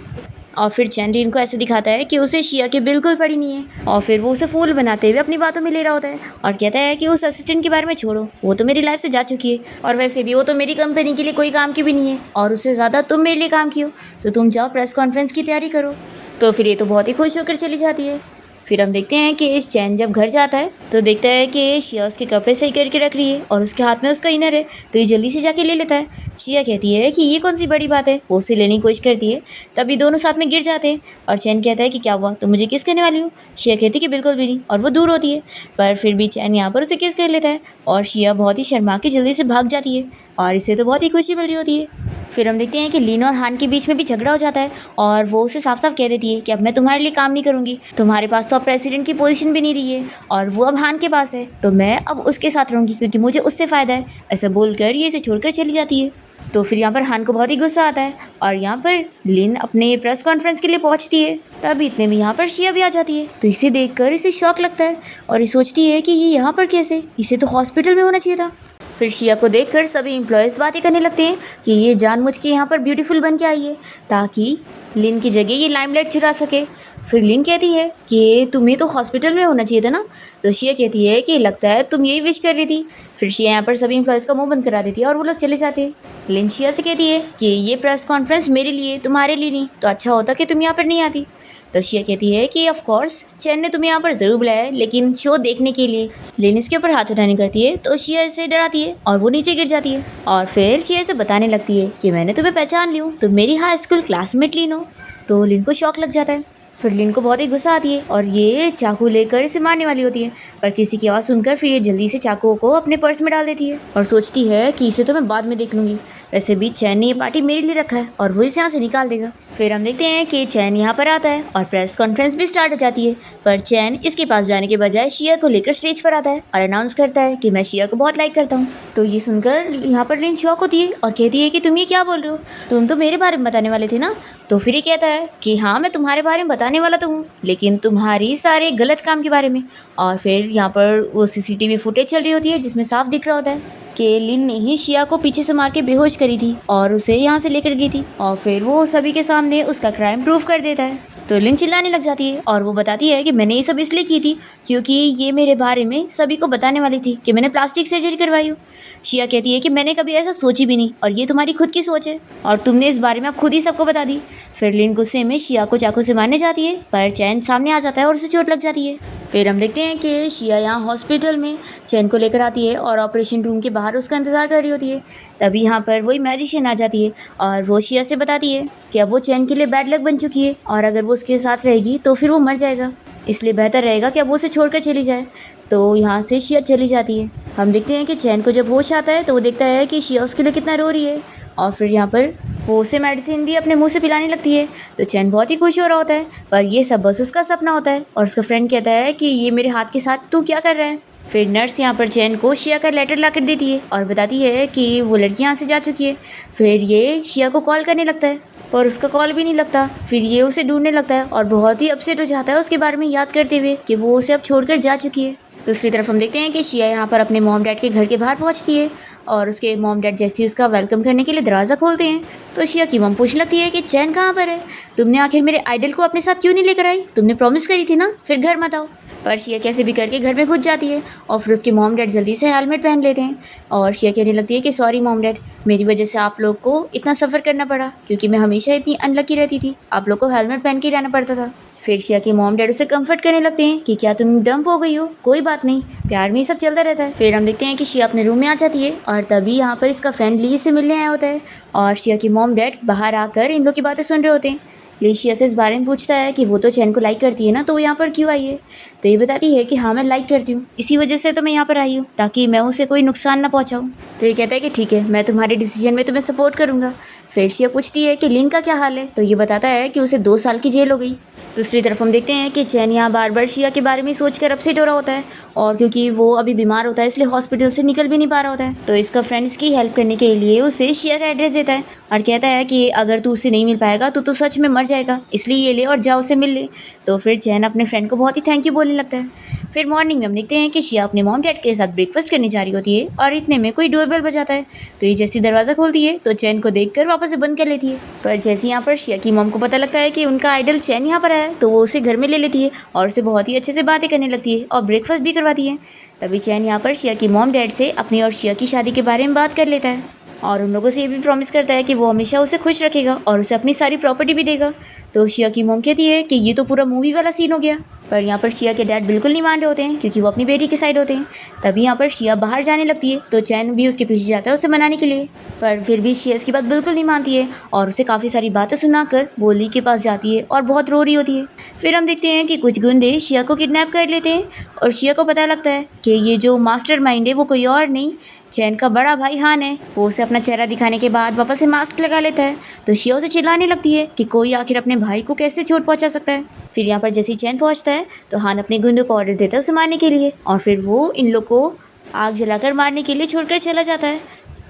और फिर चैन लीन को ऐसे दिखाता है कि उसे शिया की बिल्कुल पड़ी नहीं है और फिर वो उसे फूल बनाते हुए अपनी बातों में ले रहा होता है और कहता है कि उस असिस्टेंट के बारे में छोड़ो, वो तो मेरी लाइफ से जा चुकी है और वैसे भी वो तो मेरी कंपनी के लिए कोई काम की भी नहीं है और उससे ज़्यादा तुम मेरे लिए काम की हो, तो तुम जाओ प्रेस कॉन्फ्रेंस की तैयारी करो। तो फिर ये तो बहुत ही खुश होकर चली जाती है। फिर हम देखते हैं कि चैन जब घर जाता है तो देखता है कि शिया उसके कपड़े सही करके रख रही है और उसके हाथ में उसका इनर है, तो ये जल्दी से जाके ले लेता है। शिया कहती है कि ये कौन सी बड़ी बात है, वो उसे लेने की कोशिश करती है, तभी दोनों साथ में गिर जाते हैं और चैन कहता है कि क्या हुआ, तो मुझे किस करने वाली हो। शिया कहती है कि बिल्कुल भी नहीं और वो दूर होती है, पर फिर भी चैन यहाँ पर उसे किस कर लेता है और शिया बहुत ही शर्मा के जल्दी से भाग जाती है और इसे तो बहुत ही खुशी मिल रही होती है। फिर हम देखते हैं कि लीन और हान के बीच में भी झगड़ा हो जाता है और वो उसे साफ साफ कह देती है कि अब मैं तुम्हारे लिए काम नहीं करूँगी, तुम्हारे पास तो अब प्रेसिडेंट की पोजीशन भी नहीं रही है और वो अब हान के पास है, तो मैं अब उसके साथ रहूँगी क्योंकि मुझे उससे फ़ायदा है। ऐसा बोलकर ये इसे छोड़कर चली जाती है। तो फिर यहाँ पर हान को बहुत ही गुस्सा आता है और यहाँ पर लीन अपने प्रेस कॉन्फ्रेंस के लिए पहुँचती है, तभी इतने में यहाँ पर शिया भी आ जाती है। तो इसे देखकर इसे शौक लगता है और ये सोचती है कि ये यहाँ पर कैसे, इसे तो हॉस्पिटल में होना चाहिए था। फिर शिया को देखकर सभी एम्प्लॉयज़ बातें करने लगते हैं कि ये जानबूझ के यहाँ पर ब्यूटीफुल बन के आई है ताकि लिन की जगह ये लाइमलाइट चुरा सके। फिर लिन कहती है कि तुम्हें तो हॉस्पिटल में होना चाहिए था ना, तो शिया कहती है कि लगता है तुम यही विश कर रही थी। फिर शिया यहाँ पर सभी एम्प्लॉयज़ का मुंह बंद करा देती है और वो लोग चले जाते हैं। लिन शिया से कहती है कि ये प्रेस कॉन्फ्रेंस मेरे लिए, तुम्हारे लिए नहीं, तो अच्छा होता कि तुम यहाँ पर नहीं आती। तो शिया कहती है कि ऑफ कोर्स चैन ने तुम्हें यहाँ पर ज़रूर बुलाया है, लेकिन शो देखने के लिए। लिन इसके ऊपर हाथ उठाने करती है तो शिया इसे डराती है और वो नीचे गिर जाती है और फिर शिया इसे बताने लगती है कि मैंने तुम्हें पहचान ली हूँ, तुम मेरी हाई स्कूल क्लासमेट लिन हो। तो लिन को शौक लग जाता है। फिर लिन को बहुत ही गुस्सा आती है और ये चाकू लेकर इसे मारने वाली होती है, पर किसी की आवाज़ सुनकर फिर ये जल्दी से चाकू को अपने पर्स में डाल देती है और सोचती है कि इसे तो मैं बाद में देख लूँगी, वैसे भी चैन ने ये पार्टी मेरे लिए रखा है और वो इसे यहाँ से निकाल देगा। फिर हम देखते हैं कि चैन यहाँ पर आता है और प्रेस कॉन्फ्रेंस भी स्टार्ट हो जाती है, पर चैन इसके पास जाने के बजाय शिया को लेकर स्टेज पर आता है और अनाउंस करता है कि मैं शिया को बहुत लाइक करता हूँ। तो ये सुनकर यहाँ पर लिन शॉक होती है और कहती है कि तुम ये क्या बोल रहे हो, तुम तो मेरे बारे में बताने वाले थे ना। तो फिर ये कहता है कि हाँ मैं तुम्हारे बारे में बता बताने वाला तो हूँ, लेकिन तुम्हारी सारे गलत काम के बारे में। और फिर यहाँ पर वो सीसीटीवी फुटेज चल रही होती है जिसमें साफ दिख रहा होता है कि लिन ने ही शिया को पीछे से मार के बेहोश करी थी और उसे यहाँ से लेकर गई थी। और फिर वो सभी के सामने उसका क्राइम प्रूफ कर देता है। तो लिन चिल्लाने लग जाती है और वो बताती है कि मैंने ये सब इसलिए की थी क्योंकि ये मेरे बारे में सभी को बताने वाली थी कि मैंने प्लास्टिक सर्जरी करवाई हो। शिया कहती है कि मैंने कभी ऐसा सोची भी नहीं और ये तुम्हारी खुद की सोच है और तुमने इस बारे में अब खुद ही सबको बता दी। फिर लिन गुस्से में शिया को चाकू से मारने जाती है पर चैन सामने आ जाता है और उसे चोट लग जाती है। फिर हम देखते हैं कि शिया यहाँ हॉस्पिटल में चैन को लेकर आती है और ऑपरेशन रूम के बाहर उसका इंतज़ार कर रही होती है। तभी यहाँ पर वही मैजिशियन आ जाती है और वो शिया से बताती है कि अब वो चैन के लिए बैड लक बन चुकी है और अगर वो उसके साथ रहेगी तो फिर वो मर जाएगा, इसलिए बेहतर रहेगा कि अब वो उसे छोड़कर चली जाए। तो यहाँ से शिया चली जाती है। हम देखते हैं कि चैन को जब होश आता है तो वो देखता है कि शिया उसके लिए कितना रो रही है और फिर यहाँ पर वो उसे मेडिसिन भी अपने मुंह से पिलाने लगती है। तो चैन बहुत ही खुश हो रहा होता है पर ये सब बस उसका सपना होता है और उसका फ्रेंड कहता है कि ये मेरे हाथ के साथ तू क्या कर रहा है। फिर नर्स यहाँ पर चैन को शिया का लेटर ला कर देती है और बताती है कि वो लड़की यहाँ से जा चुकी है। फिर ये शिया को कॉल करने लगता है पर उसका कॉल भी नहीं लगता। फिर ये उसे ढूंढने लगता है और बहुत ही अपसेट हो जाता है उसके बारे में याद करते हुए कि वो उसे अब छोड़कर जा चुकी है। दूसरी तरफ हम देखते हैं कि शिया यहाँ पर अपने मॉम डैड के घर के बाहर पहुँचती है और उसके मॉम डैड जैसे ही उसका वेलकम करने के लिए दरवाज़ा खोलते हैं तो शिया की मॉम पूछने लगती है कि चैन कहाँ पर है, तुमने आखिर मेरे आइडल को अपने साथ क्यों नहीं लेकर आई, तुमने प्रॉमिस करी थी ना, फिर घर मत आओ। पर शिया कैसे भी करके घर में घुस जाती है और फिर उसके मॉम डैड जल्दी से हेलमेट पहन लेते हैं और शिया कहने लगती है कि सॉरी मॉम डैड, मेरी वजह से आप लोग को इतना सफ़र करना पड़ा क्योंकि मैं हमेशा इतनी अनलकी रहती थी, आप लोग को हेलमेट पहन के रहना पड़ता था। फिर शिया के मॉम डैड उसे कंफर्ट करने लगते हैं कि क्या तुम डंप हो गई हो, कोई बात नहीं, प्यार में ही सब चलता रहता है। फिर हम देखते हैं कि शिया अपने रूम में आ जाती है और तभी यहाँ पर इसका फ्रेंड ली से मिलने आया होता है और शिया की मॉम डैड बाहर आकर इन लोग की बातें सुन रहे होते हैं। ली शिया से इस बारे में पूछता है कि वो तो चैन को लाइक करती है ना, तो वो यहाँ पर क्यों आई है। तो ये बताती है कि हाँ मैं लाइक करती हूँ, इसी वजह से तो मैं यहाँ पर आई हूँ ताकि मैं उसे कोई नुकसान ना पहुँचाऊँ। तो ये कहता है कि ठीक है, मैं तुम्हारे डिसीजन में तुम्हें सपोर्ट करूँगा। फिर शिया पूछती है कि लिन का क्या हाल है, तो ये बताता है कि उसे 2 साल की जेल हो गई। दूसरी तरफ हम देखते हैं कि चैन यहाँ बार बार शिया के बारे में सोचकर अपसेट हो रहा होता है और क्योंकि वो अभी बीमार होता है इसलिए हॉस्पिटल से निकल भी नहीं पा रहा होता है। तो इसका फ्रेंड इसकी हेल्प करने के लिए उसे शिया का एड्रेस देता है और कहता है कि अगर तू उससे नहीं मिल पाएगा तो सच में मर जाएगा, इसलिए ये ले और जा उसे मिल ले। तो फिर चैन अपने फ्रेंड को बहुत ही थैंक यू बोलने लगता है। फिर मॉर्निंग में हम देखते हैं कि शिया अपने मॉम डैड के साथ ब्रेकफास्ट करने जा रही होती है और इतने में कोई डोरबेल बजाता है। तो ये जैसी दरवाज़ा खोलती है तो चैन को देखकर वापस से बंद कर लेती है। पर जैसे यहाँ पर शिया की मॉम को पता लगता है कि उनका आइडल चैन यहाँ पर है तो वो उसे घर में ले लेती है और उसे बहुत ही अच्छे से बातें करने लगती है और ब्रेकफास्ट भी करवाती है। तभी चैन यहाँ पर शिया की मॉम डैड से अपनी और शिया की शादी के बारे में बात कर लेता है और उन लोगों से ये भी प्रॉमिस करता है कि वो हमेशा उसे खुश रखेगा और उसे अपनी सारी प्रॉपर्टी भी देगा। तो शिया की मॉम कहती है कि ये तो पूरा मूवी वाला सीन हो गया। पर यहाँ पर शिया के डैड बिल्कुल नहीं मान रहे होते हैं क्योंकि वो अपनी बेटी के साइड होते हैं। तभी यहाँ पर शिया बाहर जाने लगती है तो चैन भी उसके पीछे जाता है उसे मनाने के लिए, पर फिर भी शिया इसकी बात बिल्कुल नहीं मानती है और उसे काफ़ी सारी बातें सुनाकर वो ली के पास जाती है और बहुत रो रही होती है। फिर हम देखते हैं कि कुछ गुंडे शिया को किडनैप कर लेते हैं और शिया को पता लगता है कि ये जो मास्टरमाइंड है वो कोई और नहीं चैन का बड़ा भाई हान है। वो उसे अपना चेहरा दिखाने के बाद वापस से मास्क लगा लेता है तो शिया उसे चिल्लाने लगती है कि कोई आखिर अपने भाई को कैसे चोट पहुंचा सकता है। फिर यहाँ पर जैसे ही चैन पहुंचता है तो हान अपने गुंडों को ऑर्डर देता है उसे मारने के लिए और फिर वो इन लोग को आग जलाकर मारने के लिए छोड़कर चला जाता है।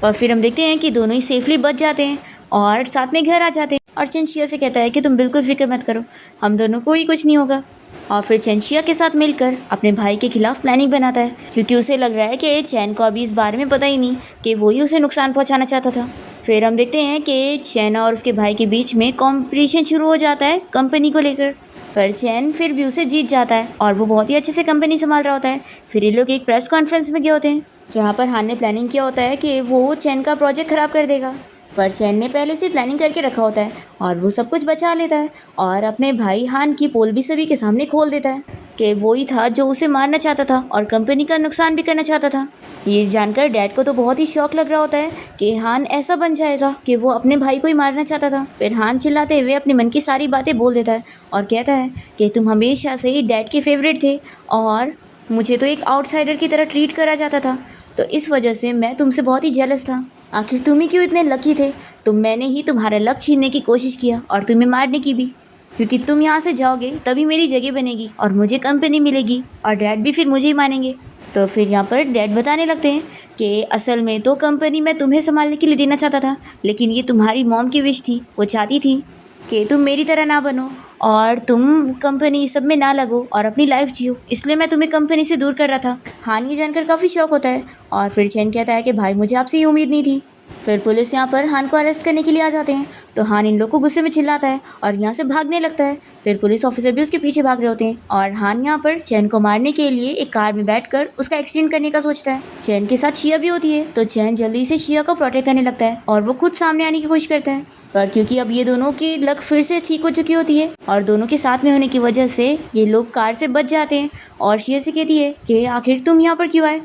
और फिर हम देखते हैं कि दोनों ही सेफली बच जाते हैं और साथ में घर आ जाते हैं और चैन शिया से कहता है कि तुम बिल्कुल फिक्र मत करो, हम दोनों को ही कुछ नहीं होगा। और फिर चैन शिया के साथ मिलकर अपने भाई के खिलाफ प्लानिंग बनाता है क्योंकि उसे लग रहा है कि चैन को अभी इस बारे में पता ही नहीं कि वो ही उसे नुकसान पहुंचाना चाहता था। फिर हम देखते हैं कि चैन और उसके भाई के बीच में कंपटीशन शुरू हो जाता है कंपनी को लेकर, पर चैन फिर भी उसे जीत जाता है और वो बहुत ही अच्छे से कंपनी संभाल रहा होता है। फिर ये लोग एक प्रेस कॉन्फ्रेंस में गए होते हैं जहाँ पर हान ने प्लानिंग किया होता है कि वो चैन का प्रोजेक्ट ख़राब कर देगा, पर चैन ने पहले से प्लानिंग करके रखा होता है और वो सब कुछ बचा लेता है और अपने भाई हान की पोल भी सभी के सामने खोल देता है कि वो ही था जो उसे मारना चाहता था और कंपनी का नुकसान भी करना चाहता था। ये जानकर डैड को तो बहुत ही शौक लग रहा होता है कि हान ऐसा बन जाएगा कि वो अपने भाई को ही मारना चाहता था। फिर हान चिल्लाते हुए अपने मन की सारी बातें बोल देता है और कहता है कि तुम हमेशा से ही डैड के फेवरेट थे और मुझे तो एक आउटसाइडर की तरह ट्रीट करा जाता था, तो इस वजह से मैं तुमसे बहुत ही जेलस था। आखिर तुम ही क्यों इतने लकी थे, तो मैंने ही तुम्हारा लक छीनने की कोशिश किया और तुम्हें मारने की भी, क्योंकि तुम यहाँ से जाओगे तभी मेरी जगह बनेगी और मुझे कंपनी मिलेगी और डैड भी फिर मुझे ही मानेंगे। तो फिर यहाँ पर डैड बताने लगते हैं कि असल में तो कंपनी मैं तुम्हें संभालने के लिए देना चाहता था, लेकिन ये तुम्हारी मॉम की विश थी, वो चाहती थी कि तुम मेरी तरह ना बनो और तुम कंपनी सब में ना लगो और अपनी लाइफ जियो, इसलिए मैं तुम्हें कंपनी से दूर कर रहा था। हान ये जानकर काफ़ी शौक होता है और फिर चैन कहता है कि भाई मुझे आपसे ये उम्मीद नहीं थी। फिर पुलिस यहाँ पर हान को अरेस्ट करने के लिए आ जाते हैं, तो हान इन लोग को गुस्से में चिल्लाता है और यहाँ से भागने लगता है। फिर पुलिस ऑफिसर भी उसके पीछे भाग रहे होते हैं और हान यहाँ पर चैन को मारने के लिए एक कार में बैठकर उसका एक्सीडेंट करने का सोचता है। चैन के साथ शिया भी होती है, तो चैन जल्दी से शिया को प्रोटेक्ट करने लगता है और वो खुद सामने आने की कोशिश करता है। पर क्योंकि अब ये दोनों की लक फिर से ठीक हो चुकी होती है और दोनों के साथ में होने की वजह से ये लोग कार से बच जाते हैं और शिया से कहती है कि आखिर तुम यहाँ पर क्यों आए।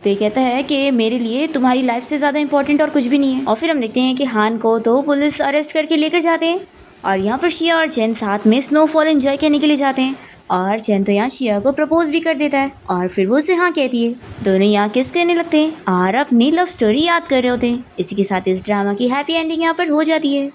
तो ये कहता है कि मेरे लिए तुम्हारी लाइफ से ज़्यादा इंपॉर्टेंट और कुछ भी नहीं है। और फिर हम देखते हैं कि हान को तो पुलिस अरेस्ट करके लेकर जाते हैं और यहाँ पर शिया और चैन साथ में स्नोफॉल एंजॉय करने के लिए जाते हैं और चैन तो यहाँ शिया को प्रपोज भी कर देता है और फिर वो उसे हाँ कहती है। दोनों यहाँ किस करने लगते हैं और अपनी लव स्टोरी याद कर रहे होते हैं। इसी के साथ इस ड्रामा की हैप्पी एंडिंग यहाँ पर हो जाती है।